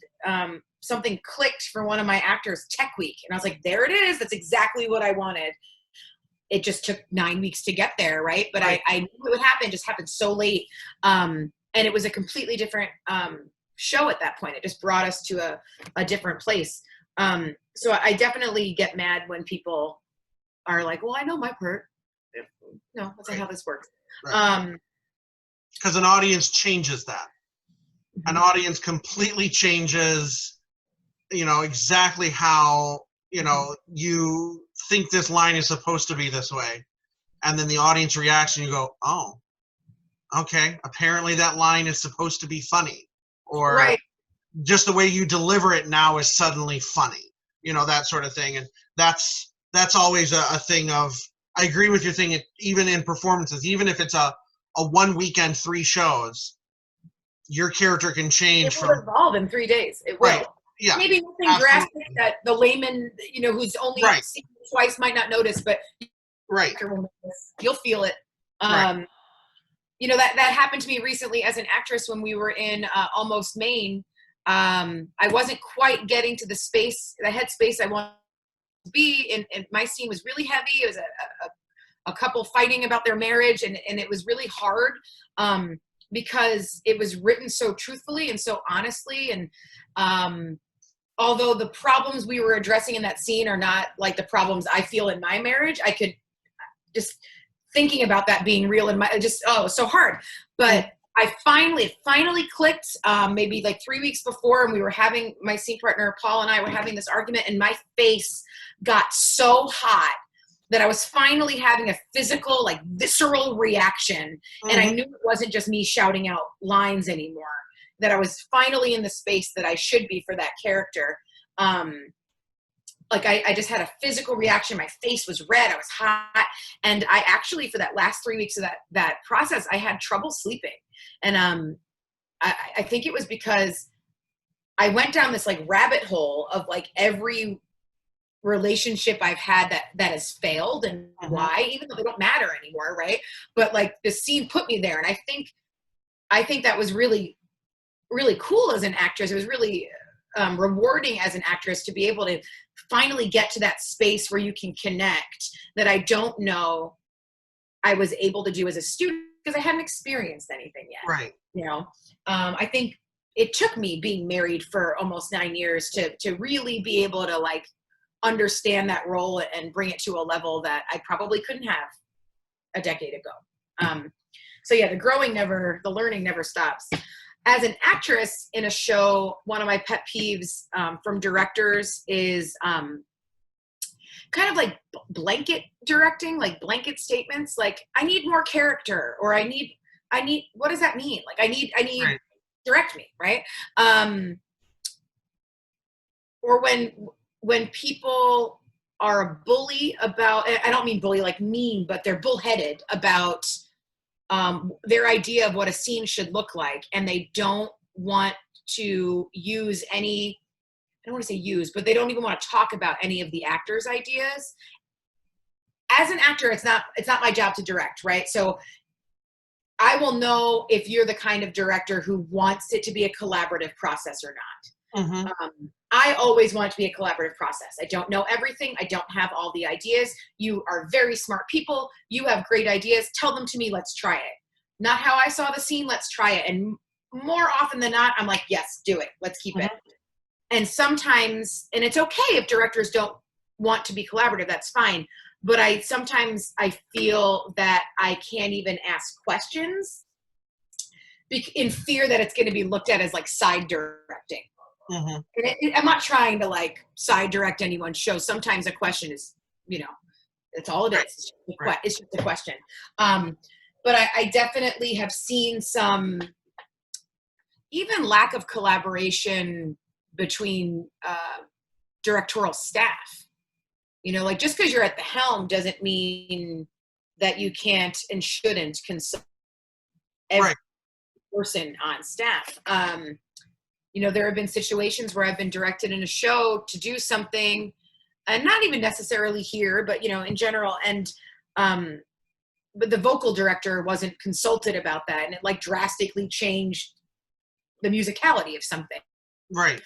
something clicked for one of my actors, Tech Week. And I was like, there it is. That's exactly what I wanted. It just took 9 weeks to get there, right? But I knew it would happen. It just happened so late. And it was a completely different show at that point. It just brought us to a different place. So I definitely get mad when people are like, well, I know my part. No, that's not how this works. Because an audience changes that. An audience completely changes, you know, exactly how, you know, you think this line is supposed to be this way. and then the audience reacts and you go, oh, okay, apparently that line is supposed to be funny, or Right. just the way you deliver it now is suddenly funny, that sort of thing. And that's always a thing of, I agree with your thing, even in performances, even if it's a 1 weekend, 3 shows, your character can change It will evolve in 3 days. It will. Right. Yeah. Maybe nothing Absolutely. drastic that the layman, who's only Right. seen it twice might not notice, but Right. you'll feel it. Right. That happened to me recently as an actress when we were in Almost Maine. I wasn't quite getting to the headspace I wanted to be, and my scene was really heavy. It was a couple fighting about their marriage, and it was really hard because it was written so truthfully and so honestly. And although the problems we were addressing in that scene are not like the problems I feel in my marriage, I could just thinking about that being real in it was so hard. But I finally clicked maybe like 3 weeks before, and my scene partner Paul and I were having this argument, and my face got so hot that I was finally having a physical, like visceral reaction. And I knew it wasn't just me shouting out lines anymore, that I was finally in the space that I should be for that character. I just had a physical reaction. My face was red. I was hot. And I actually, for that last 3 weeks of that process, I had trouble sleeping. And I think it was because I went down this like rabbit hole of like every relationship I've had that has failed and why, even though they don't matter anymore, right? But like the scene put me there. And I think that was really, really cool as an actress. It was really rewarding as an actress to be able to finally get to that space where you can connect that I don't know I was able to do as a student because I hadn't experienced anything yet. Right. I think it took me being married for almost 9 years to really be able to like understand that role and bring it to a level that I probably couldn't have a decade ago. So yeah, the learning never stops. As an actress in a show, one of my pet peeves from directors is kind of like blanket directing, like blanket statements, like I need more character, or I need, what does that mean? Like I need, Right. direct me, right? Or when people are a bully about, I don't mean bully like mean, but they're bullheaded about their idea of what a scene should look like, and they don't want to use any, I don't want to say use, but they don't even want to talk about any of the actors' ideas. As an actor, it's not my job to direct, right? So I will know if you're the kind of director who wants it to be a collaborative process or not. I always want it to be a collaborative process. I don't know everything. I don't have all the ideas. You are very smart people. You have great ideas. Tell them to me. Let's try it. Not how I saw the scene. Let's try it. And more often than not, I'm like, yes, do it. Let's keep it. And sometimes, and it's okay if directors don't want to be collaborative, that's fine. But sometimes I feel that I can't even ask questions in fear that it's going to be looked at as like side directing. I'm not trying to like side direct anyone's show. Sometimes a question is, it's all it is. It's just a question. But I definitely have seen some even lack of collaboration between directorial staff. Like just because you're at the helm doesn't mean that you can't and shouldn't consult every person on staff. There have been situations where I've been directed in a show to do something, and not even necessarily here, but in general, and but the vocal director wasn't consulted about that, and it like drastically changed the musicality of something. Right.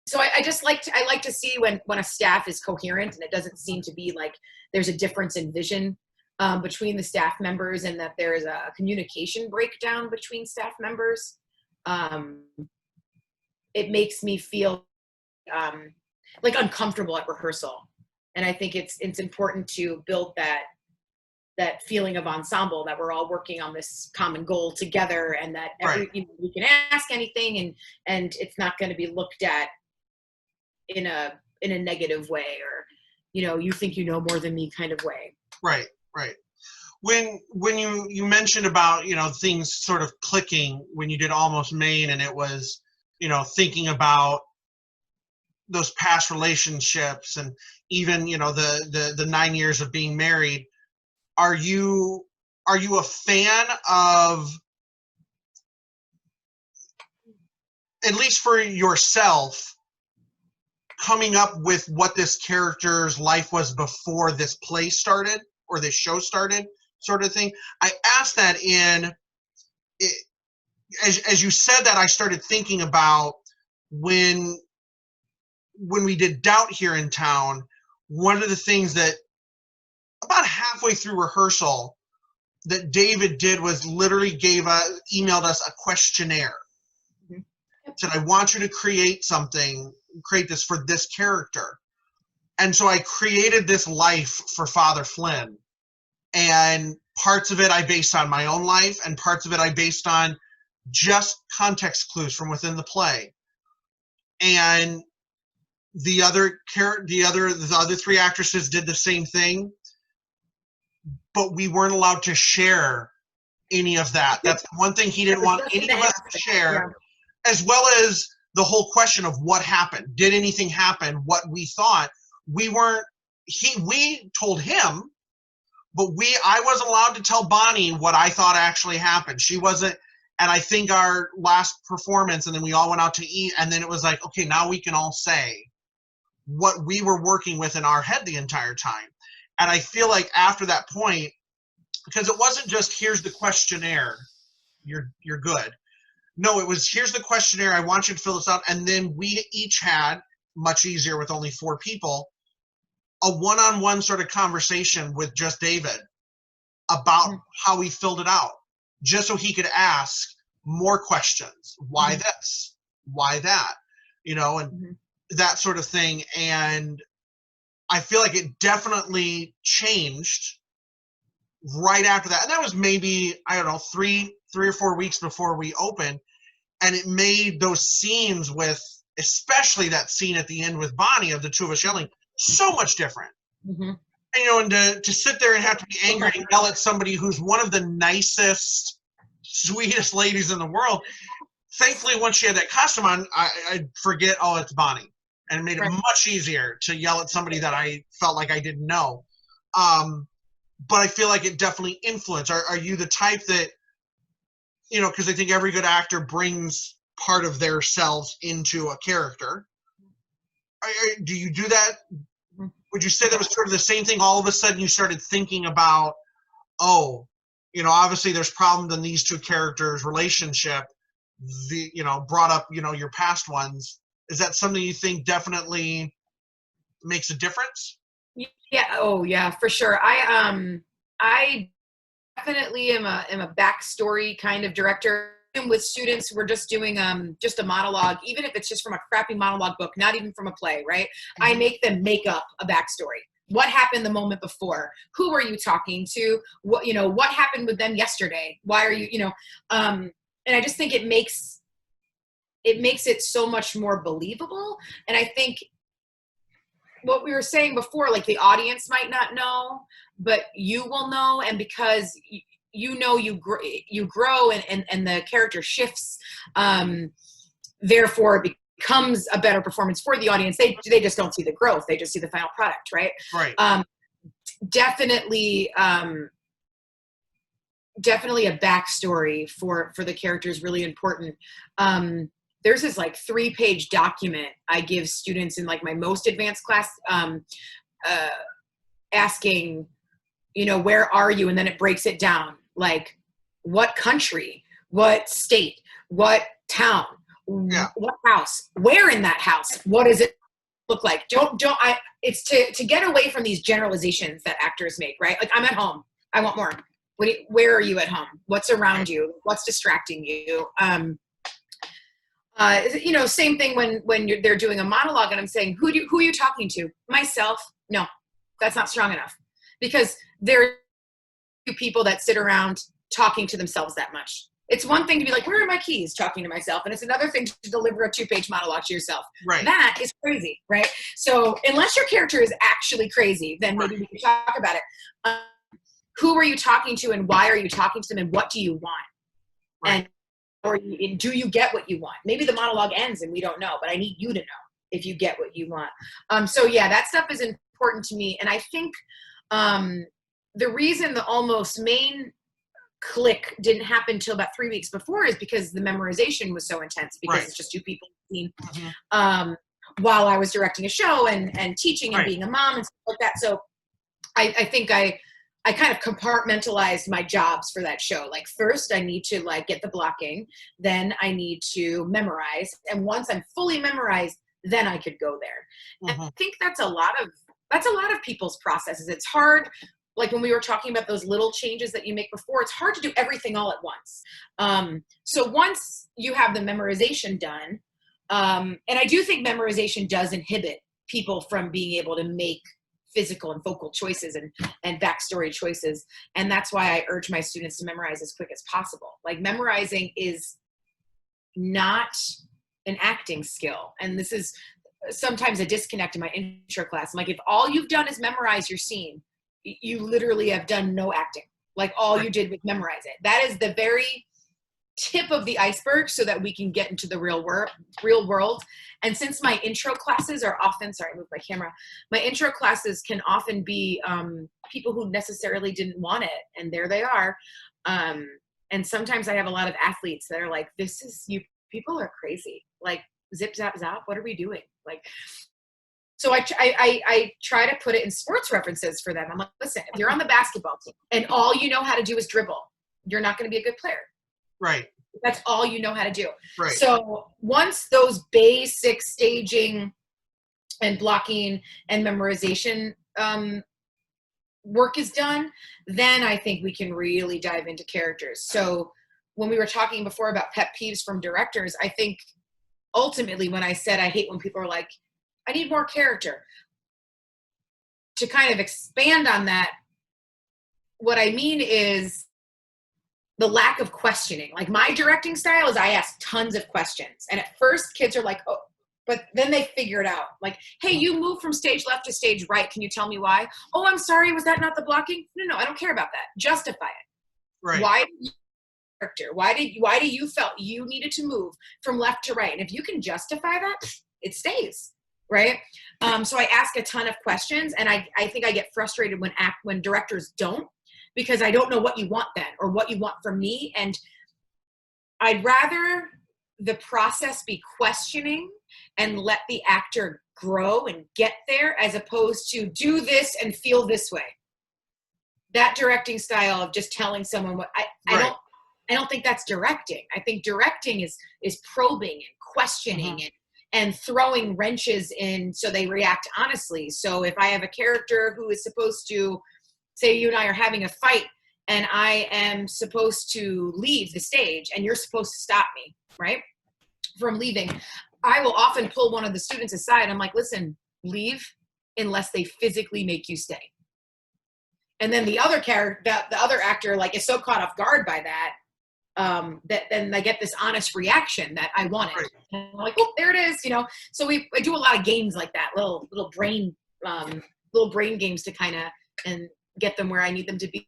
So I like to see when a staff is coherent, and it doesn't seem to be like there's a difference in vision between the staff members, and that there's a communication breakdown between staff members. It makes me feel like uncomfortable at rehearsal, and I think it's important to build that feeling of ensemble, that we're all working on this common goal together, and that we can ask anything, and it's not going to be looked at in a negative way, or you think you know more than me kind of way. Right. Right. When you mentioned about, you know, things sort of clicking when you did Almost Maine, and it was, you know, thinking about those past relationships, and even, you know, the 9 years of being married, are you a fan of, at least for yourself, coming up with what this character's life was before this play started or this show started, sort of thing? I asked that as you said that, I started thinking about when we did Doubt here in town. One of the things that about halfway through rehearsal that David did was literally emailed us a questionnaire. Mhm. Said, I want you to create this for this character. And so I created this life for Father Flynn. And parts of it I based on my own life, and parts of it I based on just context clues from within the play. And the other three actresses did the same thing, but we weren't allowed to share any of that. That's one thing he didn't want any of us to share, as well as the whole question of what happened. Did anything happen? What we thought. We told him, but I wasn't allowed to tell Bonnie what I thought actually happened. She wasn't. And I think our last performance, and then we all went out to eat, and then it was like, okay, now we can all say what we were working with in our head the entire time. And I feel like after that point, because it wasn't just, here's the questionnaire, you're good. No, it was, here's the questionnaire, I want you to fill this out. And then we each had, much easier with only 4 people, a one-on-one sort of conversation with just David about how we filled it out, just so he could ask more questions. Why this? Why that? You know, and that sort of thing. And I feel like it definitely changed right after that. And that was maybe, I don't know, 3 or 4 weeks before we opened. And it made those scenes with, especially that scene at the end with Bonnie of the two of us yelling, so much different. And, you know, and to sit there and have to be angry and yell at somebody who's one of the nicest, sweetest ladies in the world. Thankfully, once she had that costume on, I'd forget, oh, it's Bonnie. And it made it much easier to yell at somebody that I felt like I didn't know. But I feel like it definitely influenced. Are you the type that, you know, because I think every good actor brings part of their selves into a character. Do you do that? Would you say that was sort of the same thing? All of a sudden you started thinking about, oh, you know, obviously there's problems in these two characters' relationship, you know, brought up, you know, your past ones. Is that something you think definitely makes a difference? Yeah. Oh yeah, for sure. I definitely am a backstory kind of director. And with students, we're just doing just a monologue, even if it's just from a crappy monologue book, not even from a play, right? I make them make up a backstory. What happened the moment before? Who were you talking to? What, you know, what happened with them yesterday? Why are you, you know, and I just think it makes it so much more believable. And I think what we were saying before, like the audience might not know, but you will know. And because you know, you grow and the character shifts, therefore it becomes a better performance for the audience. They just don't see the growth. They just see the final product. Right. Definitely a backstory for the character is really important. There's this like 3-page document I give students in like my most advanced class, asking, you know, where are you? And then it breaks it down. Like what country, what state, what town, what house, where in that house, what does it look like? It's to get away from these generalizations that actors make, right? Like I'm at home. I want more. Where are you at home? What's around you? What's distracting you? You know, same thing when they're doing a monologue and I'm saying, who are you talking to? Myself? No, that's not strong enough, because there are people that sit around talking to themselves that much. It's one thing to be like, where are my keys? Talking to myself. And it's another thing to deliver a 2-page monologue to yourself. Right. That is crazy, right? So unless your character is actually crazy, then maybe we can talk about it. who are you talking to and why are you talking to them and what do you want? Right. And do you get what you want? Maybe the monologue ends and we don't know, but I need you to know if you get what you want. So yeah, that stuff is important to me. And I think the reason the Almost Maine click didn't happen until about 3 weeks before is because the memorization was so intense, because Right. it's just two people Mm-hmm. while I was directing a show and teaching and Right. being a mom and stuff like that. So I think I kind of compartmentalized my jobs for that show. Like, first I need to like get the blocking, then I need to memorize. And once I'm fully memorized, then I could go there. Mm-hmm. And I think that's a lot of people's processes. It's hard. Like when we were talking about those little changes that you make before, it's hard to do everything all at once. So once you have the memorization done, and I do think memorization does inhibit people from being able to make physical and vocal choices and backstory choices. And that's why I urge my students to memorize as quick as possible. Like, memorizing is not an acting skill. And this is sometimes a disconnect in my intro class. I'm like, if all you've done is memorize your scene, you literally have done no acting. Like, all you did was memorize it. That is the very tip of the iceberg so that we can get into the real world. And since my intro classes are often, sorry, I moved my camera. My intro classes can often be people who necessarily didn't want it, and there they are. And sometimes I have a lot of athletes that are like, you people are crazy. Like, zip, zap, zap, what are we doing? Like, so I try to put it in sports references for them. I'm like, listen, if you're on the basketball team and all you know how to do is dribble, you're not going to be a good player. Right. That's all you know how to do. Right. So once those basic staging and blocking and memorization work is done, then I think we can really dive into characters. So when we were talking before about pet peeves from directors, I think ultimately when I said I hate when people are like, I need more character, to kind of expand on that, what I mean is the lack of questioning. Like, my directing style is I ask tons of questions. And at first kids are like, oh, but then they figure it out. Like, hey, you moved from stage left to stage right. Can you tell me why? Oh, I'm sorry. Was that not the blocking? No, I don't care about that. Justify it. Right. Why did you character? Why do you felt you needed to move from left to right? And if you can justify that, it stays. Right. So I ask a ton of questions, and I think I get frustrated when directors don't, because I don't know what you want then or what you want from me. And I'd rather the process be questioning and let the actor grow and get there, as opposed to do this and feel this way. That directing style of just telling someone what I don't think that's directing. I think directing is probing and questioning and throwing wrenches in so they react honestly. So if I have a character who is supposed to, say you and I are having a fight, and I am supposed to leave the stage and you're supposed to stop me, right, from leaving, I will often pull one of the students aside. I'm like, listen, leave unless they physically make you stay. And then the other actor like is so caught off guard by that, that then I get this honest reaction that I wanted. Right. And I'm like, oh, there it is, So I do a lot of games like that, little brain games to kind of and get them where I need them to be.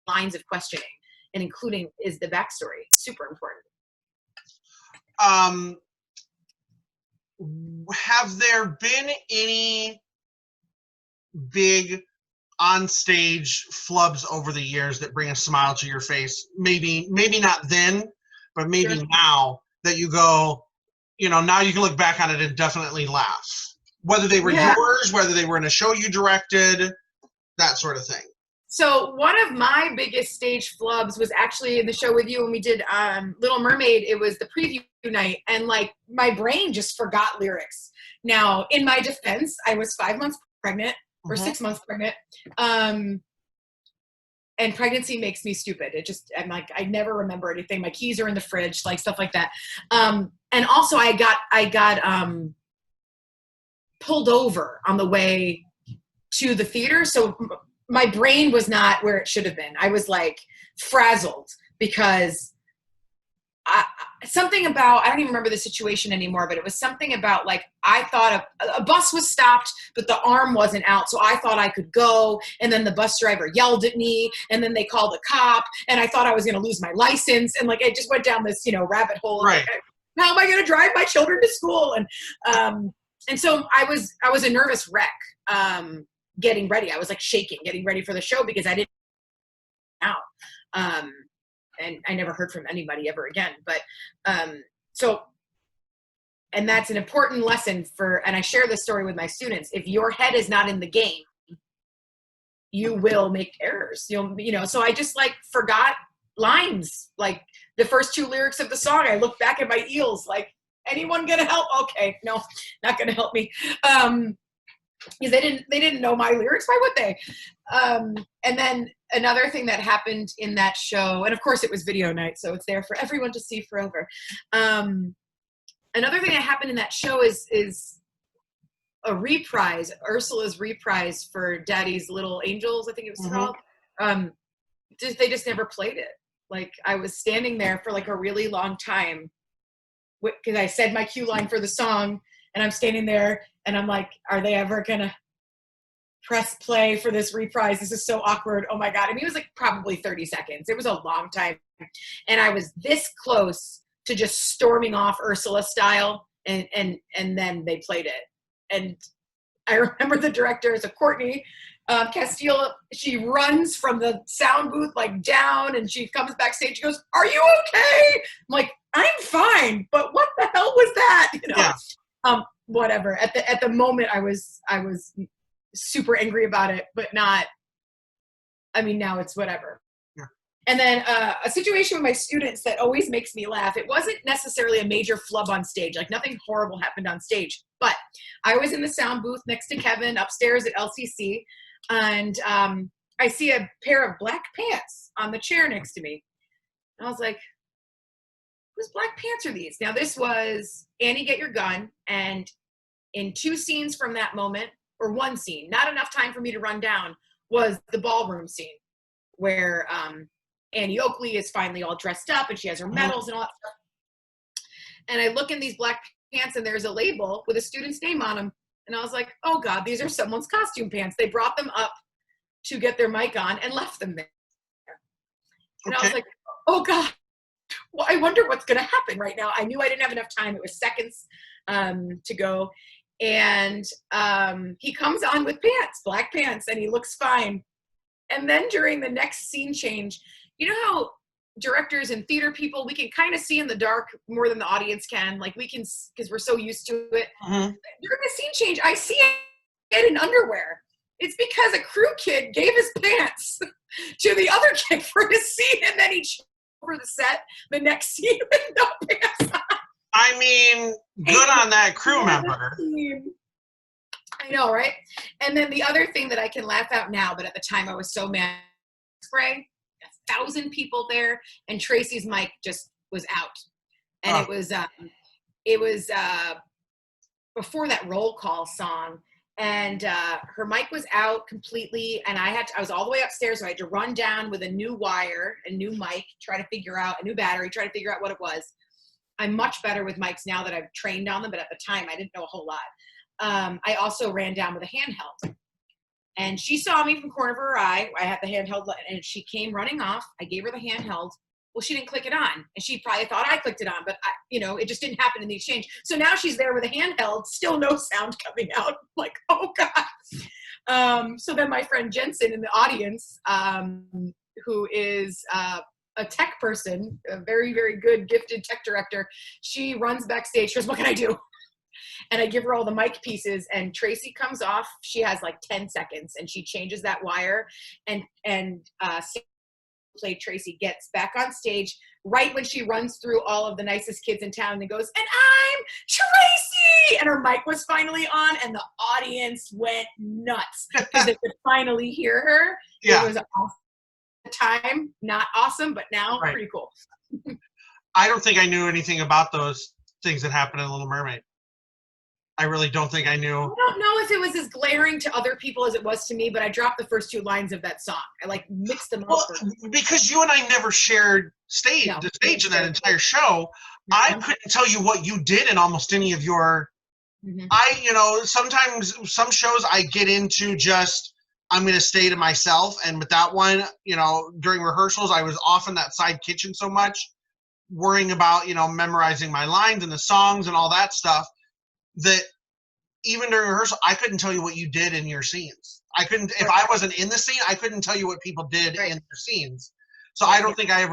Lines of questioning, and including is the backstory super important. Have there been any big on-stage flubs over the years that bring a smile to your face? Maybe not then, but maybe now, that you go, now you can look back on it and definitely laugh. Whether they were yours, whether they were in a show you directed, that sort of thing. So one of my biggest stage flubs was actually in the show with you when we did Little Mermaid. It was the preview night, and like my brain just forgot lyrics. Now, in my defense, I was 5 months pregnant or 6 months pregnant. And pregnancy makes me stupid. I'm like, I never remember anything. My keys are in the fridge, like stuff like that. And also I got pulled over on the way to the theater. So my brain was not where it should have been. I was like frazzled because something about, I don't even remember the situation anymore, but it was something about like, I thought a bus was stopped, but the arm wasn't out. So I thought I could go. And then the bus driver yelled at me, and then they called the cop, and I thought I was going to lose my license. And like, it just went down this, rabbit hole. Right. Like, how am I going to drive my children to school? And so I was a nervous wreck, getting ready. I was like shaking, getting ready for the show because I didn't know. And I never heard from anybody ever again. But and that's an important lesson and I share this story with my students. If your head is not in the game, you will make errors. So I just like forgot lines, like the first 2 lyrics of the song. I looked back at my eels, like, anyone gonna help? Okay, no, not gonna help me. Because they didn't know my lyrics. Why would they? And then another thing that happened in that show, and of course it was video night, so it's there for everyone to see forever. Another thing that happened in that show is a reprise, Ursula's reprise for Daddy's Little Angels, I think it was called. They just never played it. Like, I was standing there for like a really long time because I said my cue line for the song, and I'm standing there and I'm like, are they ever gonna press play for this reprise? This is so awkward. Oh my God. I mean, it was like probably 30 seconds. It was a long time. And I was this close to just storming off Ursula style, and then they played it. And I remember the director, so Courtney Castile, she runs from the sound booth like down, and she comes backstage. She goes, "Are you okay?" I'm like, "I'm fine, but what the hell was that?" Yeah. Whatever. At the moment, I was super angry about it, but not. I mean, now it's whatever. Yeah. And then a situation with my students that always makes me laugh. It wasn't necessarily a major flub on stage. Like, nothing horrible happened on stage. But I was in the sound booth next to Kevin upstairs at LCC, and I see a pair of black pants on the chair next to me. And I was like, whose black pants are these? Now, this was Annie, Get Your Gun. And in 2 scenes from that moment, or 1 scene, not enough time for me to run down, was the ballroom scene where Annie Oakley is finally all dressed up and she has her medals and all that stuff. And I look in these black pants and there's a label with a student's name on them. And I was like, oh God, these are someone's costume pants. They brought them up to get their mic on and left them there. And I was like, oh God, well, I wonder what's going to happen right now. I knew I didn't have enough time. It was seconds to go. And he comes on with pants, black pants, and he looks fine. And then during the next scene change, you know how directors and theater people, we can kind of see in the dark more than the audience can. Like, we can, because we're so used to it. During the scene change, I see it in underwear. It's because a crew kid gave his pants to the other kid for his scene, and then he over the set the next scene with no pants on. I mean, good on that crew member. I know, right? And then the other thing that I can laugh at now, but at the time I was so mad, spray, 1,000 people there, and Tracy's mic just was out. And it was before that roll call song, and her mic was out completely, and I was all the way upstairs, so I had to run down with a new wire, a new mic, try to figure out a new battery, try to figure out what it was. I'm much better with mics now that I've trained on them, but at the time I didn't know a whole lot. I also ran down with a handheld, and she saw me from the corner of her eye. I had the handheld, and she came running off. I gave her the handheld. Well, she didn't click it on, and she probably thought I clicked it on, but it just didn't happen in the exchange. So now she's there with a handheld, still no sound coming out. I'm like, oh God. So then my friend Jensen in the audience, who is a tech person, a very, very good, gifted tech director, she runs backstage. She goes, what can I do? And I give her all the mic pieces, and Tracy comes off. She has like 10 seconds, and she changes that wire, and play Tracy gets back on stage right when she runs through all of the nicest kids in town and goes, and I'm Tracy! And her mic was finally on, and the audience went nuts because they could finally hear her. Yeah. It was awesome. At the time, not awesome, but now pretty cool. I don't think I knew anything about those things that happened in Little Mermaid. I really don't think I knew. I don't know if it was as glaring to other people as it was to me, but I dropped the first 2 lines of that song. I like mixed them up. Well, because you and I never shared the stage in that entire show, I couldn't tell you what you did in almost any of your. Mm-hmm. Sometimes some shows I get into just I'm going to stay to myself, and with that one, during rehearsals I was off in that side kitchen so much, worrying about memorizing my lines and the songs and all that stuff, that even during rehearsal I couldn't tell you what you did in your scenes. I couldn't, if I wasn't in the scene, I couldn't tell you what people did in their scenes. So I don't think I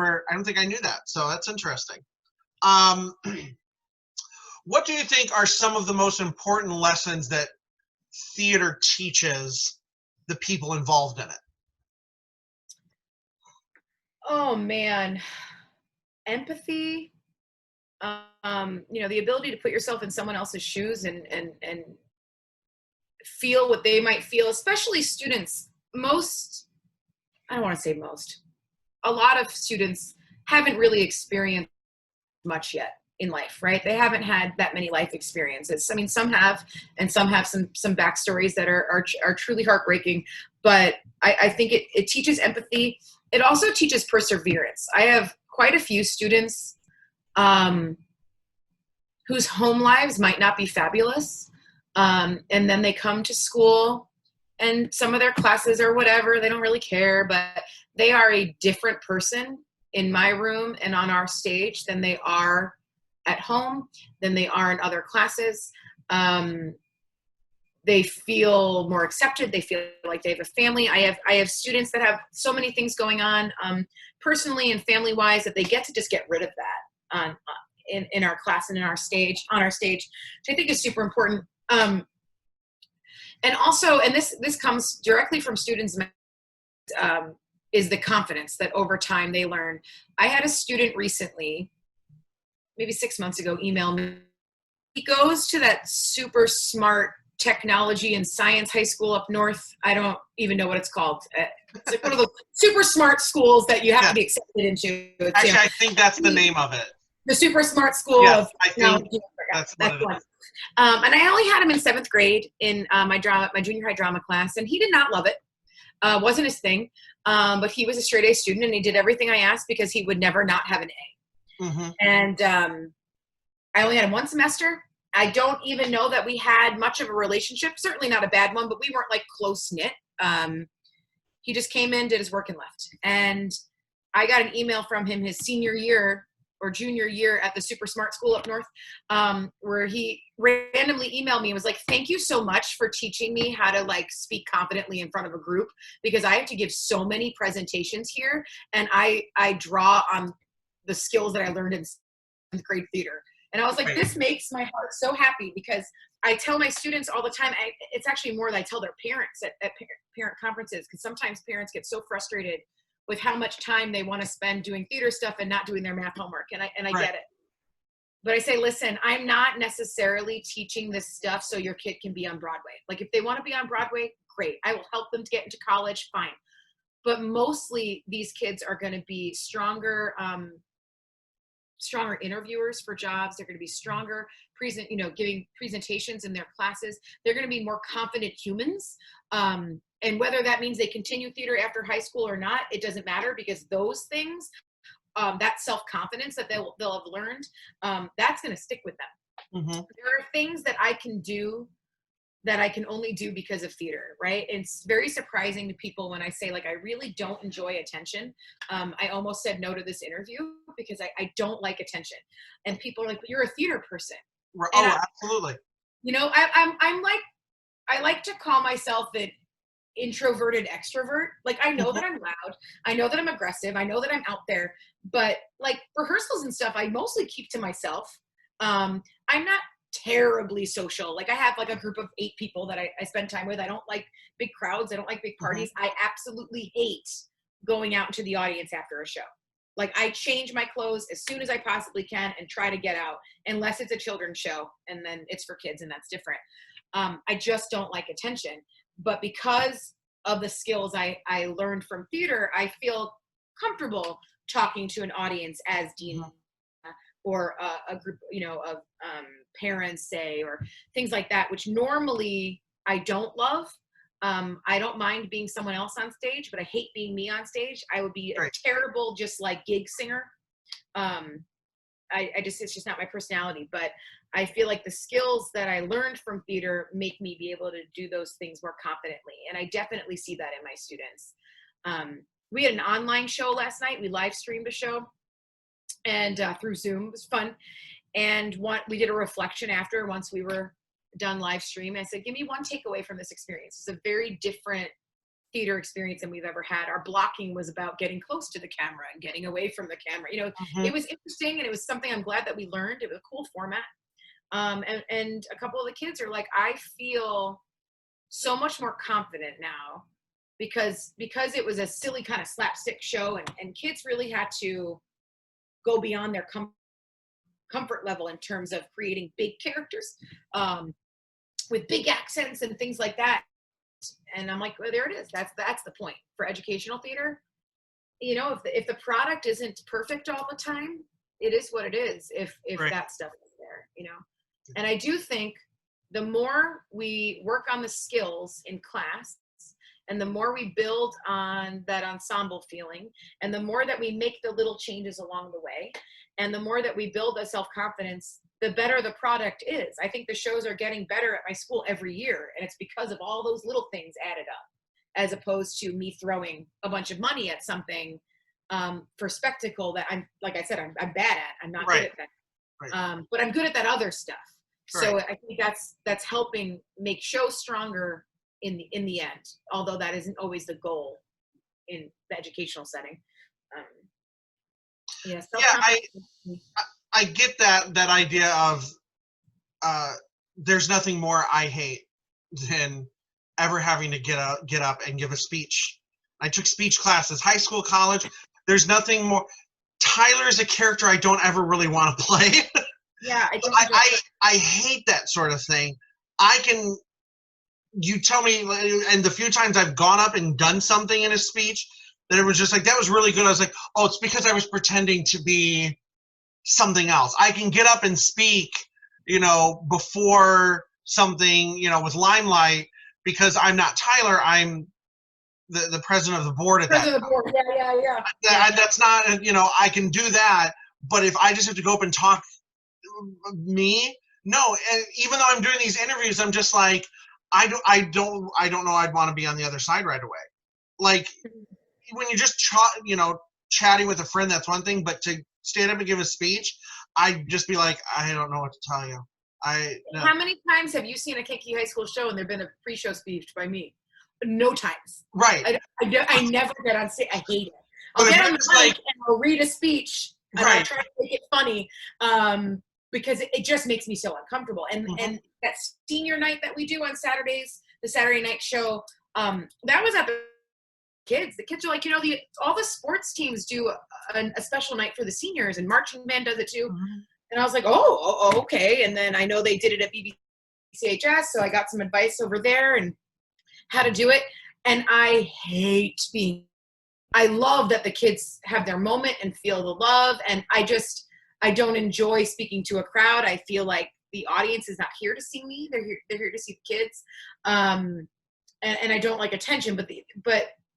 knew that. So that's interesting. What do you think are some of the most important lessons that theater teaches the people involved in it? Oh man, empathy. The ability to put yourself in someone else's shoes and feel what they might feel, especially students. I don't want to say most, a lot of students haven't really experienced much yet in life, right? They haven't had that many life experiences. I mean, some have, and some have some backstories that are truly heartbreaking, but I think it teaches empathy. It also teaches perseverance. I have quite a few students whose home lives might not be fabulous. And then they come to school and some of their classes or whatever, they don't really care, but they are a different person in my room and on our stage than they are at home, than they are in other classes. They feel more accepted. They feel like they have a family. I have students that have so many things going on personally and family wise that they get to just get rid of that in our class and on our stage, which I think is super important. And also, and this comes directly from students, is the confidence that over time they learn. I had a student recently, maybe 6 months ago, email me. He goes to that super smart technology and science high school up north. I don't even know what it's called. It's like one of those super smart schools that you have to be accepted into. Actually, I think that's the name of it. The super smart school. Yes, I think that's what it is. And I only had him in 7th grade in my junior high drama class, and he did not love it. Wasn't his thing. But he was a straight A student, and he did everything I asked because he would never not have an A. Mm-hmm. And I only had him one semester. I don't even know that we had much of a relationship. Certainly not a bad one, but we weren't like close knit. He just came in, did his work, and left. And I got an email from him his senior year or junior year at the super smart school up north, where he randomly emailed me and was like, thank you so much for teaching me how to like speak confidently in front of a group, because I have to give so many presentations here, and I draw on the skills that I learned in 7th grade theater. And I was like, this makes my heart so happy, because I tell my students all the time, it's actually more that I tell their parents at parent conferences, because sometimes parents get so frustrated with how much time they want to spend doing theater stuff and not doing their math homework. And I get it. But I say, listen, I'm not necessarily teaching this stuff so your kid can be on Broadway. Like, if they want to be on Broadway, great. I will help them to get into college, fine. But mostly these kids are going to be stronger interviewers for jobs. They're going to be stronger giving presentations in their classes. They're going to be more confident humans. And whether that means they continue theater after high school or not, it doesn't matter, because those things, that self-confidence that they'll have learned, that's going to stick with them. Mm-hmm. There are things that I can do that I can only do because of theater, right? It's very surprising to people when I say, like, I really don't enjoy attention. I almost said no to this interview because I don't like attention. And people are like, but you're a theater person. Absolutely. I'm like, I like to call myself an introverted extrovert. Like, I know that I'm loud. I know that I'm aggressive. I know that I'm out there. But like rehearsals and stuff, I mostly keep to myself. I'm not terribly social. Like, I have like a group of 8 people that I spend time with. I don't like big crowds. I don't like big parties. I absolutely hate going out into the audience after a show. Like, I change my clothes as soon as I possibly can and try to get out, unless it's a children's show, and then it's for kids, and that's different. I just don't like attention. But because of the skills I learned from theater, I feel comfortable talking to an audience as Deena, or a group, of parents, say, or things like that, which normally I don't love. I don't mind being someone else on stage, but I hate being me on stage. I would be a terrible, just like gig singer. it's just not my personality, but I feel like the skills that I learned from theater make me be able to do those things more confidently. And I definitely see that in my students. We had an online show last night. We live streamed a show and through Zoom. It was fun. And we did a reflection after once we were done live stream. I said, give me one takeaway from this experience. It's a very different theater experience than we've ever had. Our blocking was about getting close to the camera and getting away from the camera. You know, it was interesting, and it was something I'm glad that we learned. It was a cool format. And a couple of the kids are like, I feel so much more confident now because it was a silly kind of slapstick show, and kids really had to go beyond their comfort level in terms of creating big characters with big accents and things like that. And I'm like, well, there it is. That's the point for educational theater. You know, if the product isn't perfect all the time, it is what it is. If Right. that stuff is there, you know. And I do think the more we work on the skills in class, and the more we build on that ensemble feeling, and the more that we make the little changes along the way, and the more that we build the self-confidence, the better the product is. I think the shows are getting better at my school every year, and it's because of all those little things added up, as opposed to me throwing a bunch of money at something for spectacle that I'm bad at. I'm not good at that. Right. But I'm good at that other stuff. Right. So I think that's helping make shows stronger in the end, although that isn't always the goal in the educational setting. I get that idea of there's nothing more I hate than ever having to get up and give a speech. I took speech classes, high school, college. There's nothing more. Tyler is a character I don't ever really want to play. Yeah, I hate that sort of thing. You tell me, and the few times I've gone up and done something in a speech that it was just like, that was really good. I was like, oh, it's because I was pretending to be something else. I can get up and speak, you know, before something, you know, with limelight, because I'm not Tyler. I'm the president of the board at that time. Yeah. That's not, you know, I can do that. But if I just have to go up and talk me, no. And even though I'm doing these interviews, I'm just like, I don't know I'd want to be on the other side right away. Like when you're just chatting with a friend, that's one thing, but to stand up and give a speech, I'd just be like, I don't know what to tell you. No. How many times have you seen a Kankakee High School show and there've been a pre-show speech by me? No times. Right. I never get on stage. I hate it. I'll get on the mic and I'll read a speech and I'll try to make it funny because it just makes me so uncomfortable. And that senior night that we do on Saturdays, the Saturday night show, that was at the kids. The kids are like, you know, all the sports teams do a special night for the seniors, and marching band does it too. And I was like, oh, okay. And then I know they did it at BBCHS, so I got some advice over there and how to do it. And I love that the kids have their moment and feel the love. And I don't enjoy speaking to a crowd. I feel like the audience is not here to see me. They're here to see the kids. And I don't like attention, but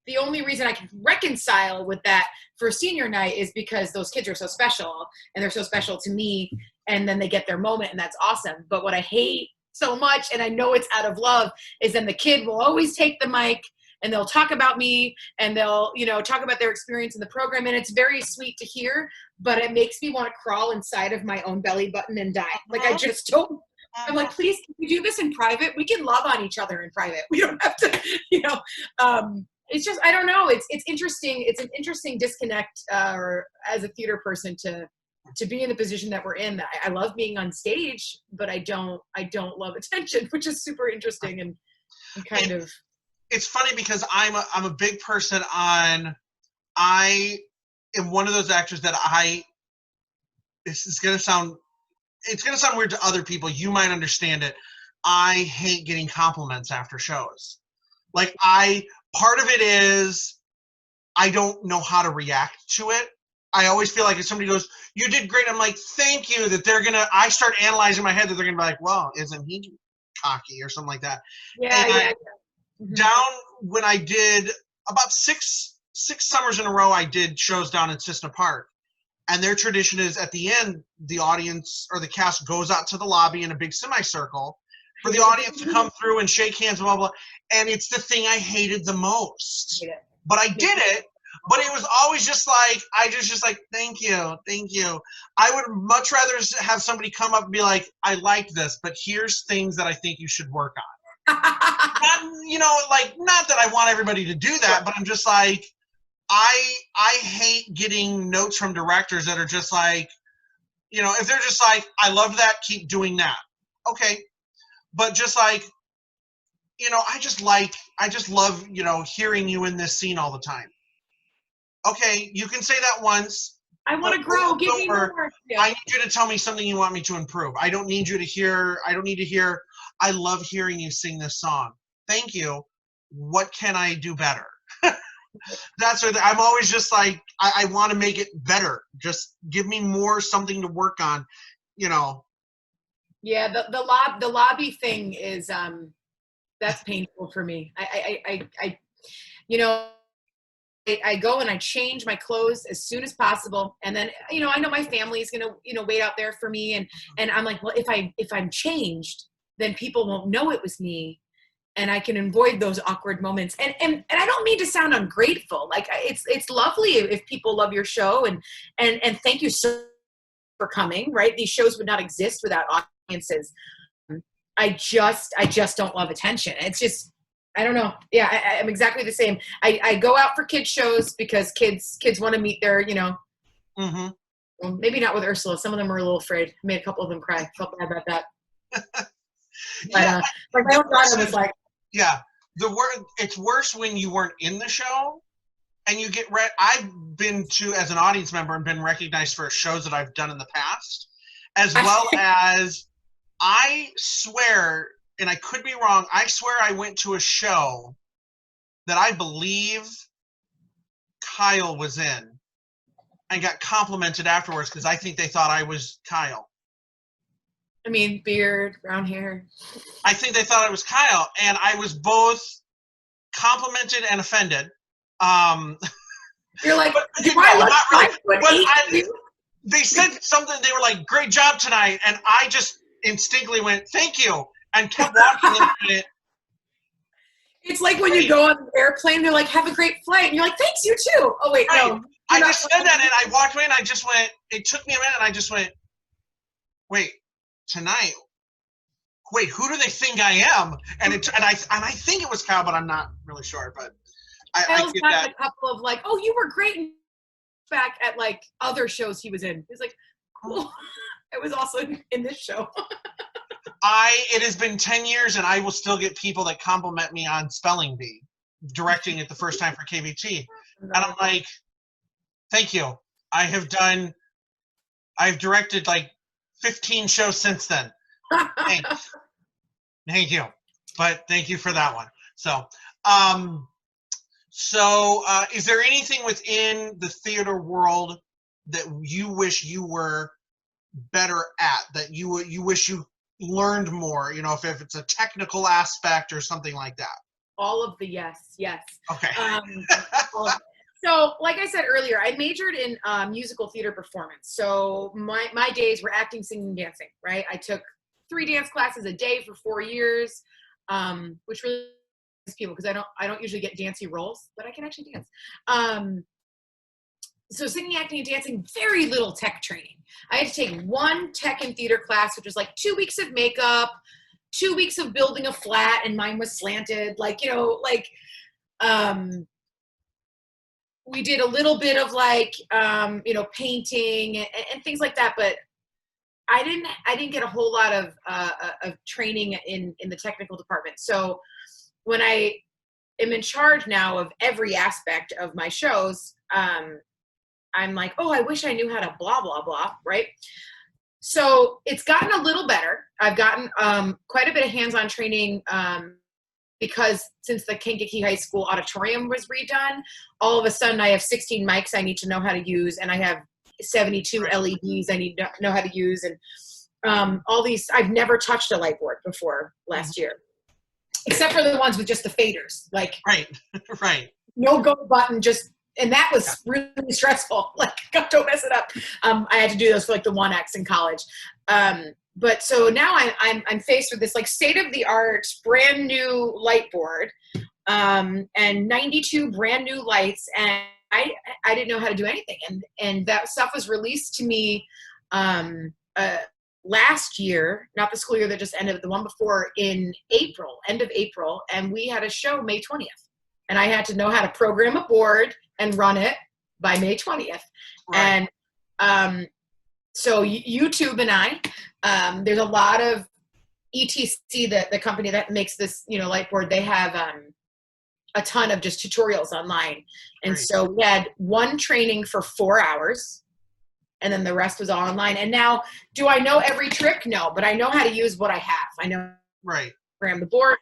the only reason I can reconcile with that for senior night is because those kids are so special and they're so special to me, and then they get their moment, and that's awesome. But what I hate so much, and I know it's out of love, is then the kid will always take the mic and they'll talk about me and they'll, you know, talk about their experience in the program. And it's very sweet to hear, but it makes me want to crawl inside of my own belly button and die. Like I just don't. I'm like, please, can we do this in private? We can love on each other in private. We don't have to, you know. It's just, I don't know. It's interesting. It's an interesting disconnect or as a theater person to be in the position that we're in. I love being on stage, but I don't love attention, which is super interesting and kind of. It's funny because I'm a big person on. I am one of those actors that it's gonna sound weird to other people. You might understand it. I hate getting compliments after shows. Like part of it is I don't know how to react to it. I always feel like if somebody goes, "You did great," I'm like, "Thank you." That I start analyzing in my head that they're gonna be like, "Well, isn't he cocky?" or something like that. Yeah. Down when I did about six summers in a row, I did shows down in Cissna Park, And their tradition is at the end, the audience or the cast goes out to the lobby in a big semicircle for the audience to come through and shake hands, blah, blah. And it's the thing I hated the most. But I did it. But it was always just like, just like, thank you, thank you. I would much rather have somebody come up and be like, I like this, but here's things that I think you should work on. Not, you know, like, not that I want everybody to do that, but I'm just like, I hate getting notes from directors that are just like, you know, if they're just like, I love that, keep doing that. Okay. But just like, you know, I just love, you know, hearing you in this scene all the time. Okay, you can say that once. I want to grow, give me more. Yeah. I need you to tell me something you want me to improve. I don't need to hear, I love hearing you sing this song. Thank you. What can I do better? That's what I'm always just like, I want to make it better. Just give me more, something to work on, you know. Yeah, the lobby thing is that's painful for me. I you know, I go and I change my clothes as soon as possible, and then, you know, I know my family is gonna, you know, wait out there for me, and I'm like, well, if I'm changed, then people won't know it was me, and I can avoid those awkward moments. And I don't mean to sound ungrateful. Like, it's lovely if people love your show, and thank you so much for coming. Right, these shows would not exist without audiences. I just don't love attention. It's just, I don't know. Yeah, I'm exactly the same. I go out for kids shows because kids want to meet their, you know. Mm-hmm. Well, maybe not with Ursula. Some of them were a little afraid. I made a couple of them cry. Felt bad about that. Yeah, but my own daughter was like, yeah, it's worse when you weren't in the show and you get I've been to, as an audience member, and been recognized for shows that I've done in the past, as well as, I swear, and I could be wrong, I swear I went to a show that I believe Kyle was in and got complimented afterwards because I think they thought I was Kyle. I mean, beard, brown hair. I think they thought I was Kyle, and I was both complimented and offended. You're like, they said something, they were like, great job tonight, and I just instinctively went, thank you, and kept walking into it. It's like when you go on an airplane, they're like, have a great flight, and you're like, thanks, you too. Oh, wait, right. No. I just said that, and I walked away, and I just went, it took me a minute, and I just went, wait, tonight, wait, who do they think I am? And I think it was Kyle, but I'm not really sure, but I get that. A couple of like, oh, you were great back at like other shows he was in. He's like, cool. I was also in this show. It has been 10 years, and I will still get people that compliment me on Spelling Bee, directing it the first time for KVT. And I'm like, thank you. I've directed like 15 shows since then. Thanks. Thank you. But thank you for that one. So, is there anything within the theater world that you wish you were better at, that you wish you learned more, you know, if it's a technical aspect or something like that? All of the yes. Okay. So like I said earlier, I majored in musical theater performance. So my days were acting, singing, dancing, right? I took 3 dance classes a day for 4 years, which really is people, because I don't usually get dancey roles, but I can actually dance. So singing, acting, and dancing, very little tech training. I had to take 1 tech and theater class, which was like 2 weeks of makeup, 2 weeks of building a flat, and mine was slanted. Like, you know, like, we did a little bit of like, you know, painting and things like that, but I didn't get a whole lot of training in the technical department. So when I am in charge now of every aspect of my shows, I'm like, oh, I wish I knew how to blah, blah, blah, right? So it's gotten a little better. I've gotten quite a bit of hands-on training because since the Kankakee High School auditorium was redone, all of a sudden I have 16 mics I need to know how to use, and I have 72 LEDs I need to know how to use, and all these. I've never touched a light board before last year, except for the ones with just the faders, like right, no go button, just and that was really stressful. Like, God, don't mess it up. I had to do those for like the 1X in college. But so now I'm faced with this like state of the art, brand new light board, and 92 brand new lights. And I didn't know how to do anything. And that stuff was released to me, last year, not the school year that just ended, but the one before, in April, end of April. And we had a show May 20th. And I had to know how to program a board and run it by May 20th. Right. And so YouTube and I, there's a lot of ETC, the company that makes this, light board, they have a ton of just tutorials online. And right. So we had one training for 4 hours, and then the rest was all online. And now, do I know every trick? No, but I know how to use what I have. I know right. how to program the board.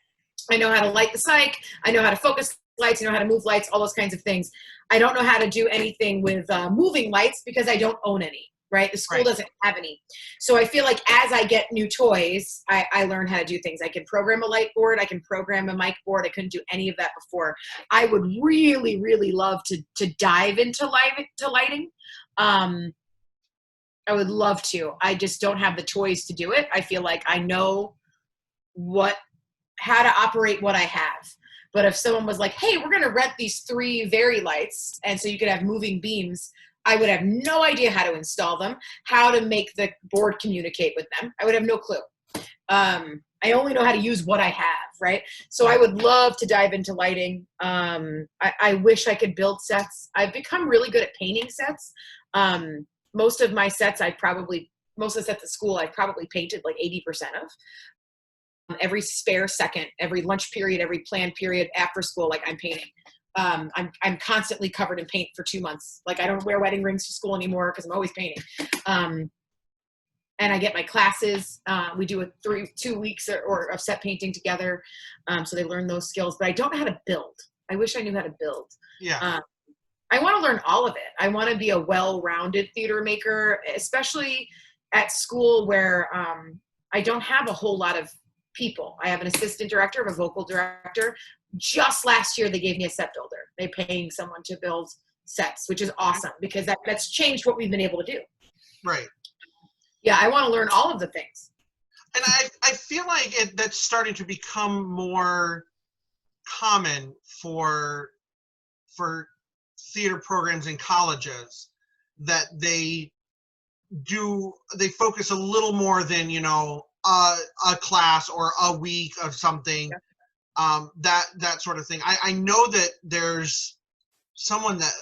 I know how to light the psych. I know how to focus lights. I know how to move lights, all those kinds of things. I don't know how to do anything with moving lights because I don't own any, right? The school right. doesn't have any. So I feel like as I get new toys, I learn how to do things. I can program a light board. I can program a mic board. I couldn't do any of that before. I would really, really love to dive into lighting. I would love to. I just don't have the toys to do it. I feel like I know how to operate what I have. But if someone was like, hey, we're going to rent these 3 Very lights, and so you could have moving beams, I would have no idea how to install them, how to make the board communicate with them. I would have no clue. I only know how to use what I have, right? So I would love to dive into lighting. I wish I could build sets. I've become really good at painting sets. Most of the sets at school, I've probably painted like 80% of. Every spare second, every lunch period, every planned period after school, like I'm painting. I'm constantly covered in paint for 2 months. Like I don't wear wedding rings to school anymore because I'm always painting. And I get my classes. We do 2 weeks or of set painting together. So they learn those skills, but I don't know how to build. I wish I knew how to build. Yeah. I want to learn all of it. I want to be a well-rounded theater maker, especially at school where I don't have a whole lot of people. I have an assistant director, a vocal director. Just last year, they gave me a set builder. They're paying someone to build sets, which is awesome because that's changed what we've been able to do. Right. Yeah, I want to learn all of the things. And I feel like that's starting to become more common for theater programs in colleges, that they focus a little more than, a class or a week of something, that sort of thing. I know that there's someone that,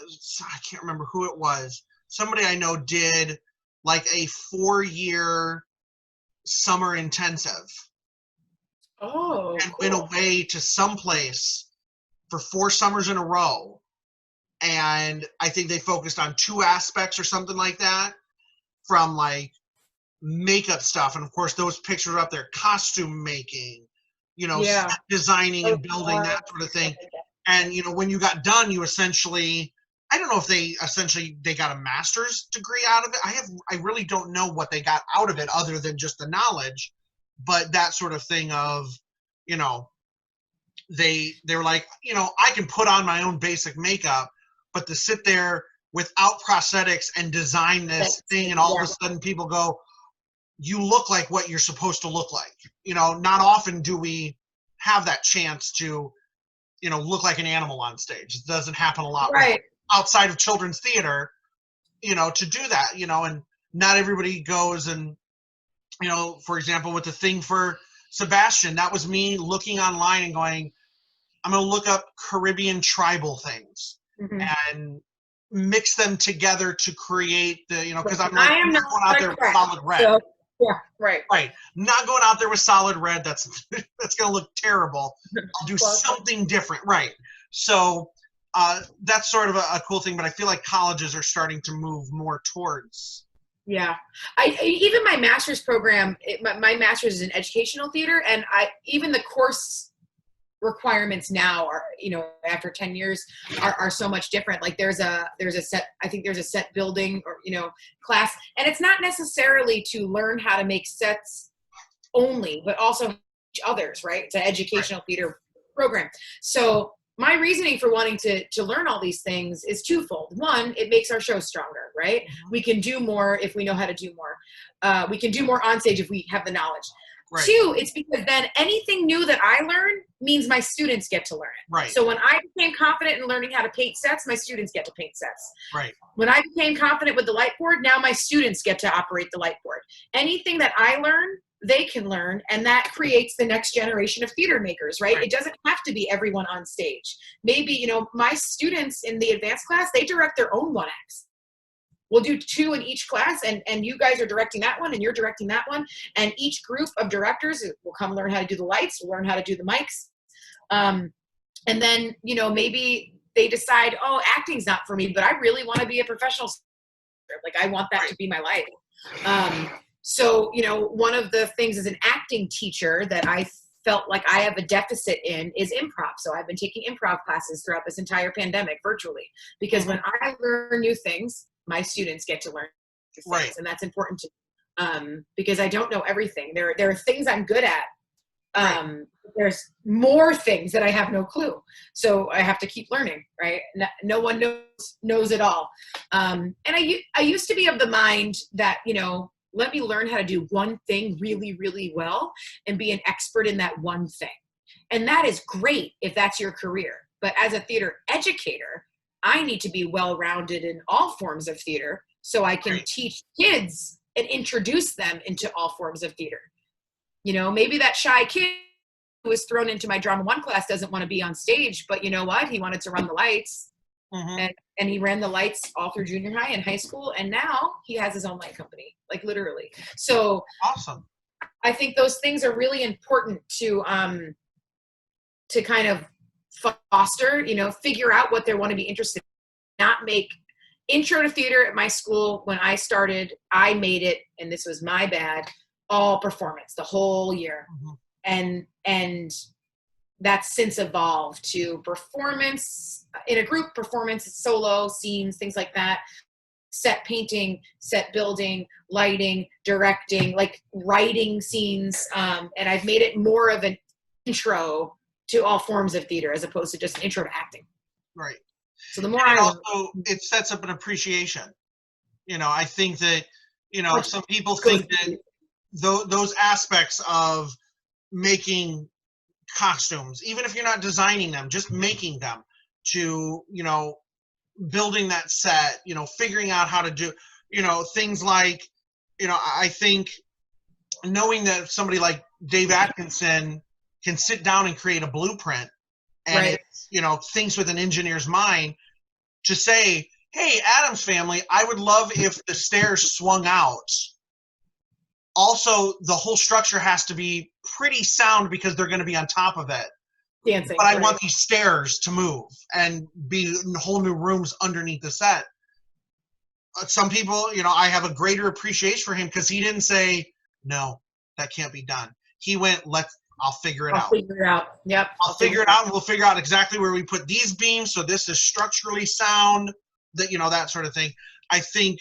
I can't remember who it was, somebody I know did like a 4-year summer intensive. Oh, and cool. Went away to someplace for 4 summers in a row. And I think they focused on 2 aspects or something like that, from like makeup stuff. And of course, those pictures are up there, costume making, set designing and building, that sort of thing. And, when you got done, you essentially, I don't know if they got a master's degree out of it. I really don't know what they got out of it other than just the knowledge, but that sort of thing of, they were like, I can put on my own basic makeup, but to sit there without prosthetics and design this thing, and all of a sudden people go, you look like what you're supposed to look like. Not often do we have that chance to, look like an animal on stage. It doesn't happen a lot, right, outside of children's theater, to do that, and not everybody goes and, for example, with the thing for Sebastian, that was me looking online and going, I'm going to look up Caribbean tribal things and mix them together to create the, because I'm like, I'm not going out there with solid red. So, yeah, right. Right. Not going out there with solid red. That's going to look terrible. I'll do something different. Right. So that's sort of a cool thing, but I feel like colleges are starting to move more towards. Yeah. Even my master's program, my master's is in educational theater, and even the course requirements now are, after 10 years are so much different. Like there's a set, I think there's a set building or, class, and it's not necessarily to learn how to make sets only, but also teach others, right? It's an educational theater program. So my reasoning for wanting to learn all these things is twofold. One, it makes our show stronger, right? We can do more if we know how to do more. We can do more on stage if we have the knowledge. Right. Two, it's because then anything new that I learn means my students get to learn it. Right. So when I became confident in learning how to paint sets, my students get to paint sets. Right. When I became confident with the light board, now my students get to operate the light board. Anything that I learn, they can learn, and that creates the next generation of theater makers, right? It doesn't have to be everyone on stage. Maybe, you know, my students in the advanced class, they direct their own one acts. We'll do 2 in each class, and you guys are directing that one, and you're directing that one, and each group of directors will come learn how to do the lights, will learn how to do the mics, and then, you know, maybe they decide, oh, acting's not for me, but I really want to be a professional singer. Like, I want that to be my life. So, you know, one of the things as an acting teacher that I felt like I have a deficit in is improv. So I've been taking improv classes throughout this entire pandemic virtually, because when I learn new things, my students get to learn new things. Right. And that's important to because I don't know everything. There are things I'm good at. There's more things that I have no clue. So I have to keep learning, right? No one knows it all. And I used to be of the mind that, you know, let me learn how to do one thing really, really well and be an expert in that one thing. And that is great if that's your career. But as a theater educator, I need to be well-rounded in all forms of theater so I can teach kids and introduce them into all forms of theater. You know, maybe that shy kid who was thrown into my drama 1 class doesn't want to be on stage, but you know what? He wanted to run the lights. And he ran the lights all through junior high and high school, and now he has his own light company, like literally. So awesome. I think those things are really important to kind of foster, you know, figure out what they want to be interested in. Not make intro to theater at my school. When I started, I made it, and this was my bad, all performance the whole year. And that's since evolved to performance in a group, performance, solo, scenes, things like that, set painting, set building, lighting, directing, like writing scenes. And I've made it more of an intro to all forms of theater as opposed to just an intro to acting. Right. So the more it sets up an appreciation. You know, I think that, you know, some people think that those aspects of making costumes, even if you're not designing them, just making them, to, you know, building that set, you know, figuring out how to do, you know, things like, you know, I think knowing that somebody like Dave Atkinson can sit down and create a blueprint and it's, you know, thinks with an engineer's mind, to say, hey, Addams Family, I would love if the stairs swung out. Also, the whole structure has to be pretty sound because they're going to be on top of it. Dancing, but I want these stairs to move and be whole new rooms underneath the set. Some people, you know, I have a greater appreciation for him because he didn't say, no, that can't be done. He went, I'll figure it out. I'll figure it out. Yep. I'll figure it out, and we'll figure out exactly where we put these beams so this is structurally sound, that, you know, that sort of thing. I think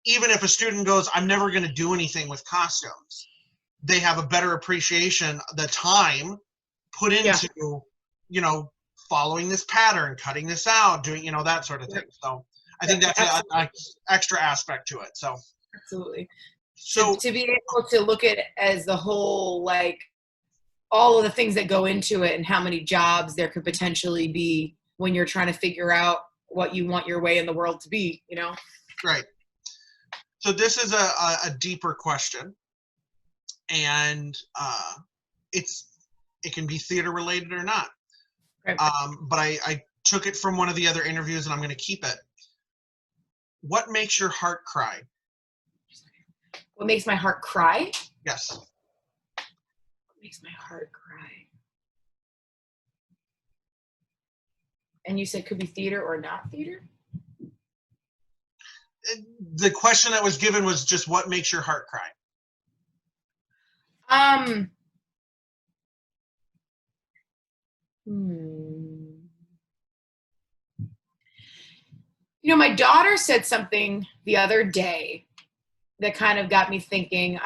even if a student goes, I'm never going to do anything with costumes, they have a better appreciation, the time put into, you know, following this pattern, cutting this out, doing, you know, that sort of thing. So I think that's an extra aspect to it. So absolutely. So to be able to look at it as the whole, like all of the things that go into it and how many jobs there could potentially be when you're trying to figure out what you want your way in the world to be, you know? Right. So this is a deeper question, and it can be theater related or not. Right. But I took it from one of the other interviews, and I'm going to keep it. What makes your heart cry? What makes my heart cry? Yes. What makes my heart cry? And you said could be theater or not theater? The question that was given was just what makes your heart cry? You know, my daughter said something the other day that kind of got me thinking.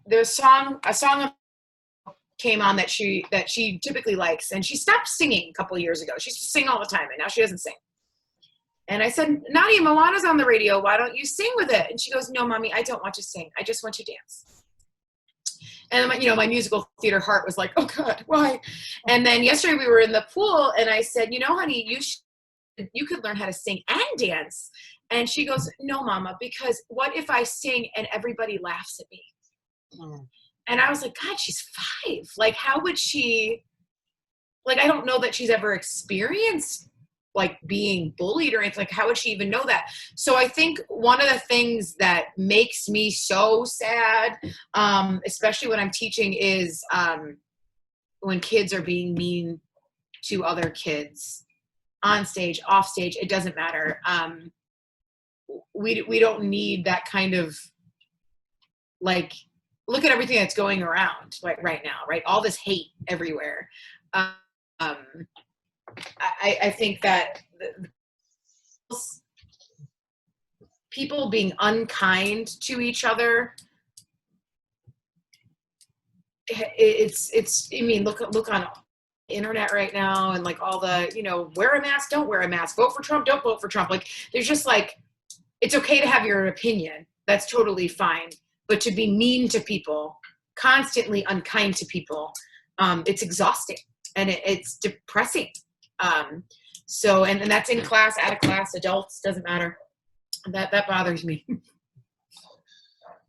There's a song came on that she typically likes, and she stopped singing a couple of years ago. She used to sing all the time, and now she doesn't sing. And I said, Nadia, Moana's on the radio. Why don't you sing with it? And she goes, no, Mommy, I don't want to sing. I just want to dance. And my musical theater heart was like, oh God, why? And then yesterday we were in the pool, and I said, honey, you could learn how to sing and dance. And she goes, no, Mama, because what if I sing and everybody laughs at me? Mm. And I was like, God, she's 5. Like, how would she, like, I don't know that she's ever experienced like being bullied or anything. Like, how would she even know that? So I think one of the things that makes me so sad, especially when I'm teaching, is when kids are being mean to other kids on stage, off stage, it doesn't matter. We don't need that kind of, like, look at everything that's going around like right now, right? All this hate everywhere. I think that people being unkind to each other, it's I mean, look on the internet right now, and like all the, wear a mask, don't wear a mask, vote for Trump, don't vote for Trump. Like, there's just like, it's okay to have your opinion. That's totally fine. But to be mean to people, constantly unkind to people, it's exhausting, and it's depressing. So, and that's in class, out of class, adults, doesn't matter. That bothers me.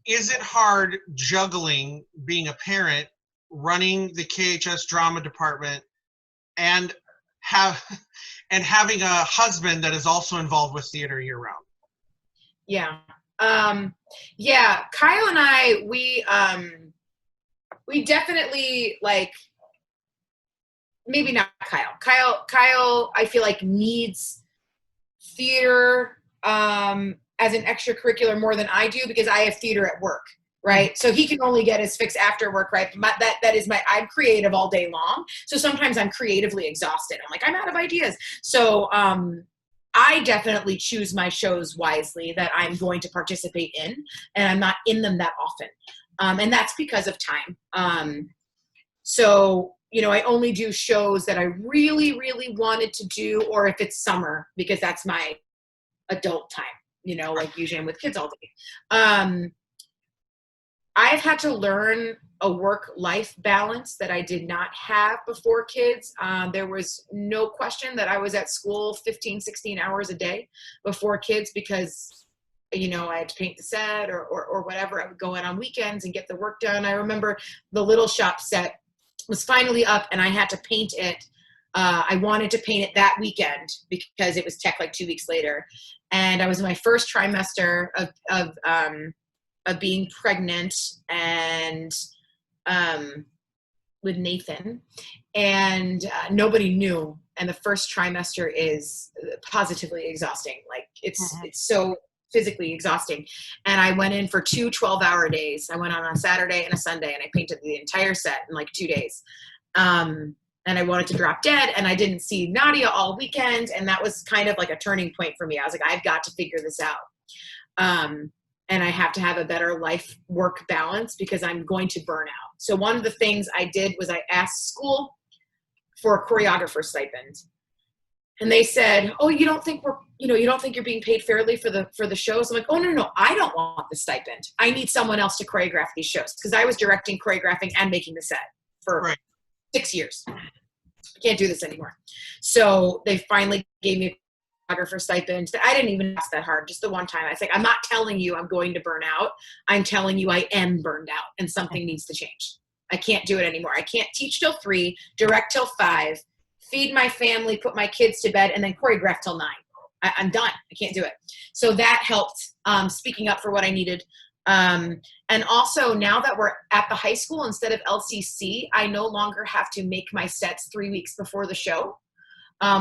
Is it hard juggling being a parent, running the KHS drama department, and having a husband that is also involved with theater year round? Yeah. Yeah. Kyle and I, we definitely, like, maybe not Kyle. Kyle, I feel like, needs theater as an extracurricular more than I do, because I have theater at work, right? So he can only get his fix after work, right? I'm creative all day long. So sometimes I'm creatively exhausted. I'm like, I'm out of ideas. So I definitely choose my shows wisely that I'm going to participate in, and I'm not in them that often. And that's because of time. So, I only do shows that I really, really wanted to do, or if it's summer, because that's my adult time, like usually I'm with kids all day. I've had to learn a work-life balance that I did not have before kids. There was no question that I was at school 15, 16 hours a day before kids, because, I had to paint the set or whatever. I would go in on weekends and get the work done. I remember the Little Shop set was finally up, and I had to paint it. I wanted to paint it that weekend because it was tech like 2 weeks later. And I was in my first trimester of being pregnant, and with Nathan, and nobody knew. And the first trimester is positively exhausting. Like, it's so physically exhausting. And I went in for 2 12-hour days. I went on a Saturday and a Sunday, and I painted the entire set in like 2 days. And I wanted to drop dead, and I didn't see Nadia all weekend. And that was kind of like a turning point for me. I was like, I've got to figure this out. And I have to have a better life work balance, because I'm going to burn out. So one of the things I did was I asked school for a choreographer stipend. And they said, oh, you don't think you're being paid fairly for the shows? I'm like, oh, no, I don't want the stipend. I need someone else to choreograph these shows, because I was directing, choreographing, and making the set for 6 years. I can't do this anymore. So they finally gave me a choreographer stipend. I didn't even ask that hard, just the one time. I was like, I'm not telling you I'm going to burn out. I'm telling you I am burned out, and something needs to change. I can't do it anymore. I can't teach till 3, direct till 5, feed my family, put my kids to bed, and then choreograph till 9. I'm done. I can't do it. So that helped, speaking up for what I needed. And also, now that we're at the high school instead of LCC, I no longer have to make my sets 3 weeks before the show,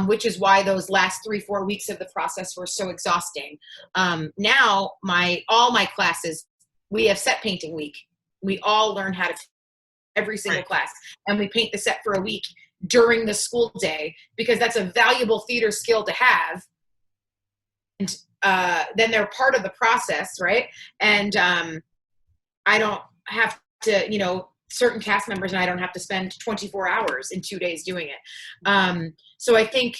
which is why those last 3-4 weeks of the process were so exhausting. Now, all my classes, we have set painting week. We all learn how to every single class, and we paint the set for a week during the school day, because that's a valuable theater skill to have. And then they're part of the process, right? And I don't have to, certain cast members and I don't have to spend 24 hours in 2 days doing it. So I think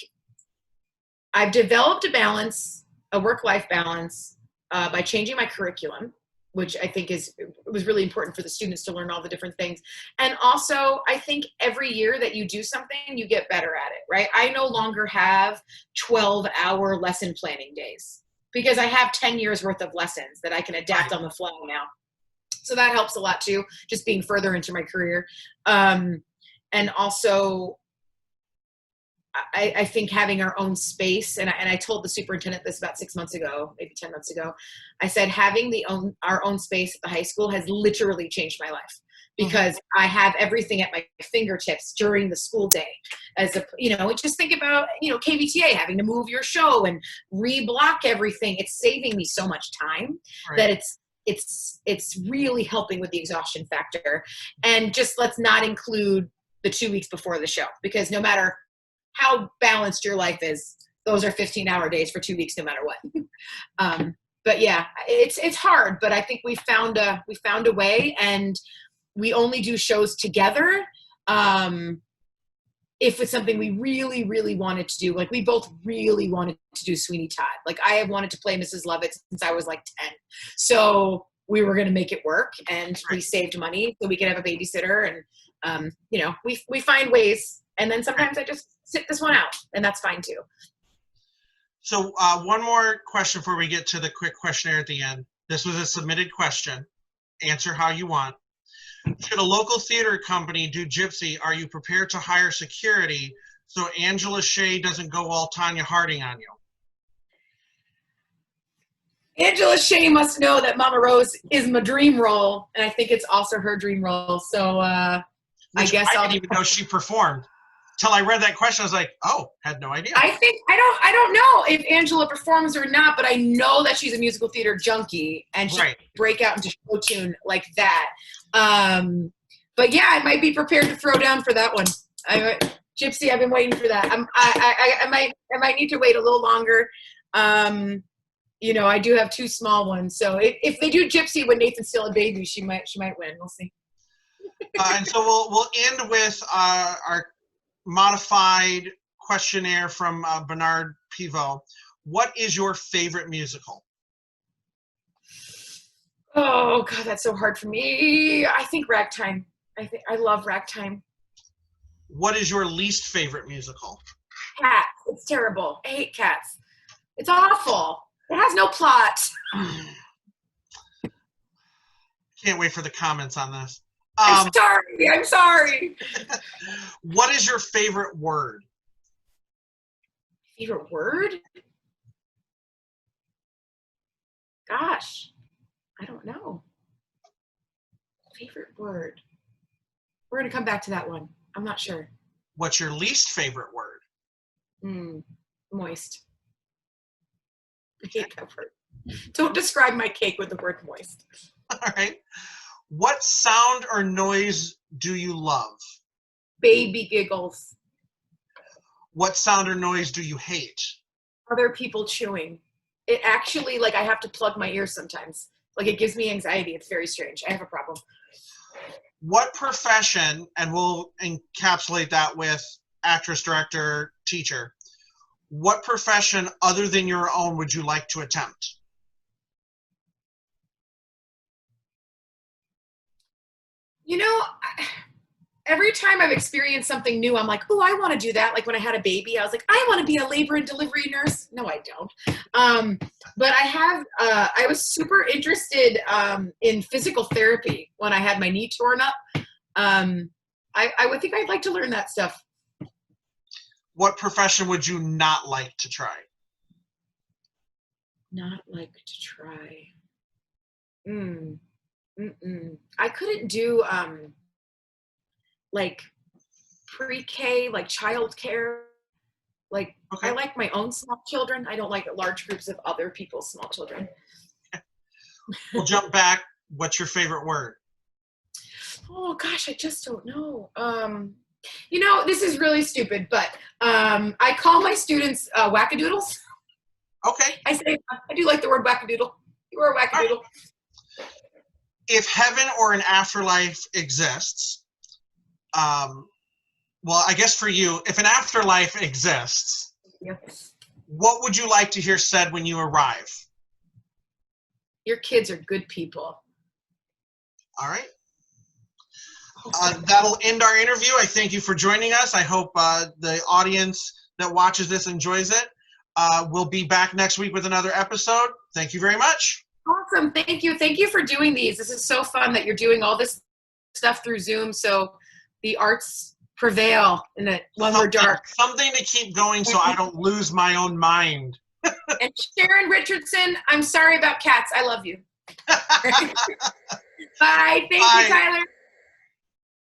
I've developed a work-life balance by changing my curriculum, which I think was really important for the students to learn all the different things. And also, I think every year that you do something, you get better at it, right? I no longer have 12-hour lesson planning days because I have 10 years worth of lessons that I can adapt on the fly now. So that helps a lot too, just being further into my career. And also, I think having our own space, and I told the superintendent this about 6 months ago, maybe 10 months ago, I said, having our own space at the high school has literally changed my life because I have everything at my fingertips during the school day. Just think about, KVTA having to move your show and reblock everything. It's saving me so much time that it's really helping with the exhaustion factor. And just let's not include the 2 weeks before the show, because no matter how balanced your life is, those are 15-hour days for 2 weeks, no matter what. But yeah, it's hard, but I think we found a way, and we only do shows together if it's something we really, really wanted to do. Like, we both really wanted to do Sweeney Todd. Like, I have wanted to play Mrs. Lovett since I was like 10. So we were going to make it work, and we saved money so we could have a babysitter. And, we find ways. And then sometimes I just sit this one out, and that's fine too. So one more question before we get to the quick questionnaire at the end. This was a submitted question. Answer how you want. Should a local theater company do Gypsy? Are you prepared to hire security so Angela Shea doesn't go all Tanya Harding on you? Angela Shea must know that Mama Rose is my dream role, and I think it's also her dream role. So I guess I didn't even know she performed. Till I read that question, I was like, oh, had no idea. I don't know if Angela performs or not, but I know that she's a musical theater junkie, and she break out into show tune like that. But yeah, I might be prepared to throw down for that one. Gypsy, I've been waiting for that. I might need to wait a little longer. I do have 2 small ones, so if they do Gypsy when Nathan's still a baby, she might win. We'll see. And so we'll end with our modified questionnaire from Bernard Pivot. What is your favorite musical? Oh God, that's so hard for me. I think Ragtime. I love Ragtime. What is your least favorite musical? Cats. It's terrible. I hate Cats. It's awful. It has no plot. Can't wait for the comments on this. I'm sorry. What is your favorite word? Favorite word? Gosh, I don't know. Favorite word. We're going to come back to that one. I'm not sure. What's your least favorite word? Moist. I hate that word. Don't describe my cake with the word moist. All right. What sound or noise do you love? Baby giggles. What sound or noise do you hate? Other people chewing. It actually, I have to plug my ears sometimes. It gives me anxiety. It's very strange. I have a problem. What profession, and we'll encapsulate that with actress, director, teacher, what profession other than your own would you like to attempt? Every time I've experienced something new, I'm like, oh, I want to do that. Like when I had a baby, I was like, I want to be a labor and delivery nurse. No, I don't. But I was super interested in physical therapy when I had my knee torn up. I would think I'd like to learn that stuff. What profession would you not like to try? Not like to try. I couldn't do pre-K, childcare. Okay. I like my own small children. I don't like large groups of other people's small children. We'll jump back. What's your favorite word? Oh gosh, I just don't know. This is really stupid, but I call my students wackadoodles. Okay. I do like the word wackadoodle. You are a wackadoodle. if heaven or an afterlife exists, well, I guess for you, if an afterlife exists, Yep. what would you like to hear said when you arrive? Your kids are good people. All right. That'll end our interview. I thank you for joining us. I hope the audience that watches this enjoys it. We'll be back next week with another episode. Thank you very much. Awesome. Thank you. Thank you for doing these. This is so fun that you're doing all this stuff through Zoom so the arts prevail in the when we're dark. Something to keep going so I don't lose my own mind. And Sharon Richardson, I'm sorry about cats. I love you. Bye. Thank you, Tyler.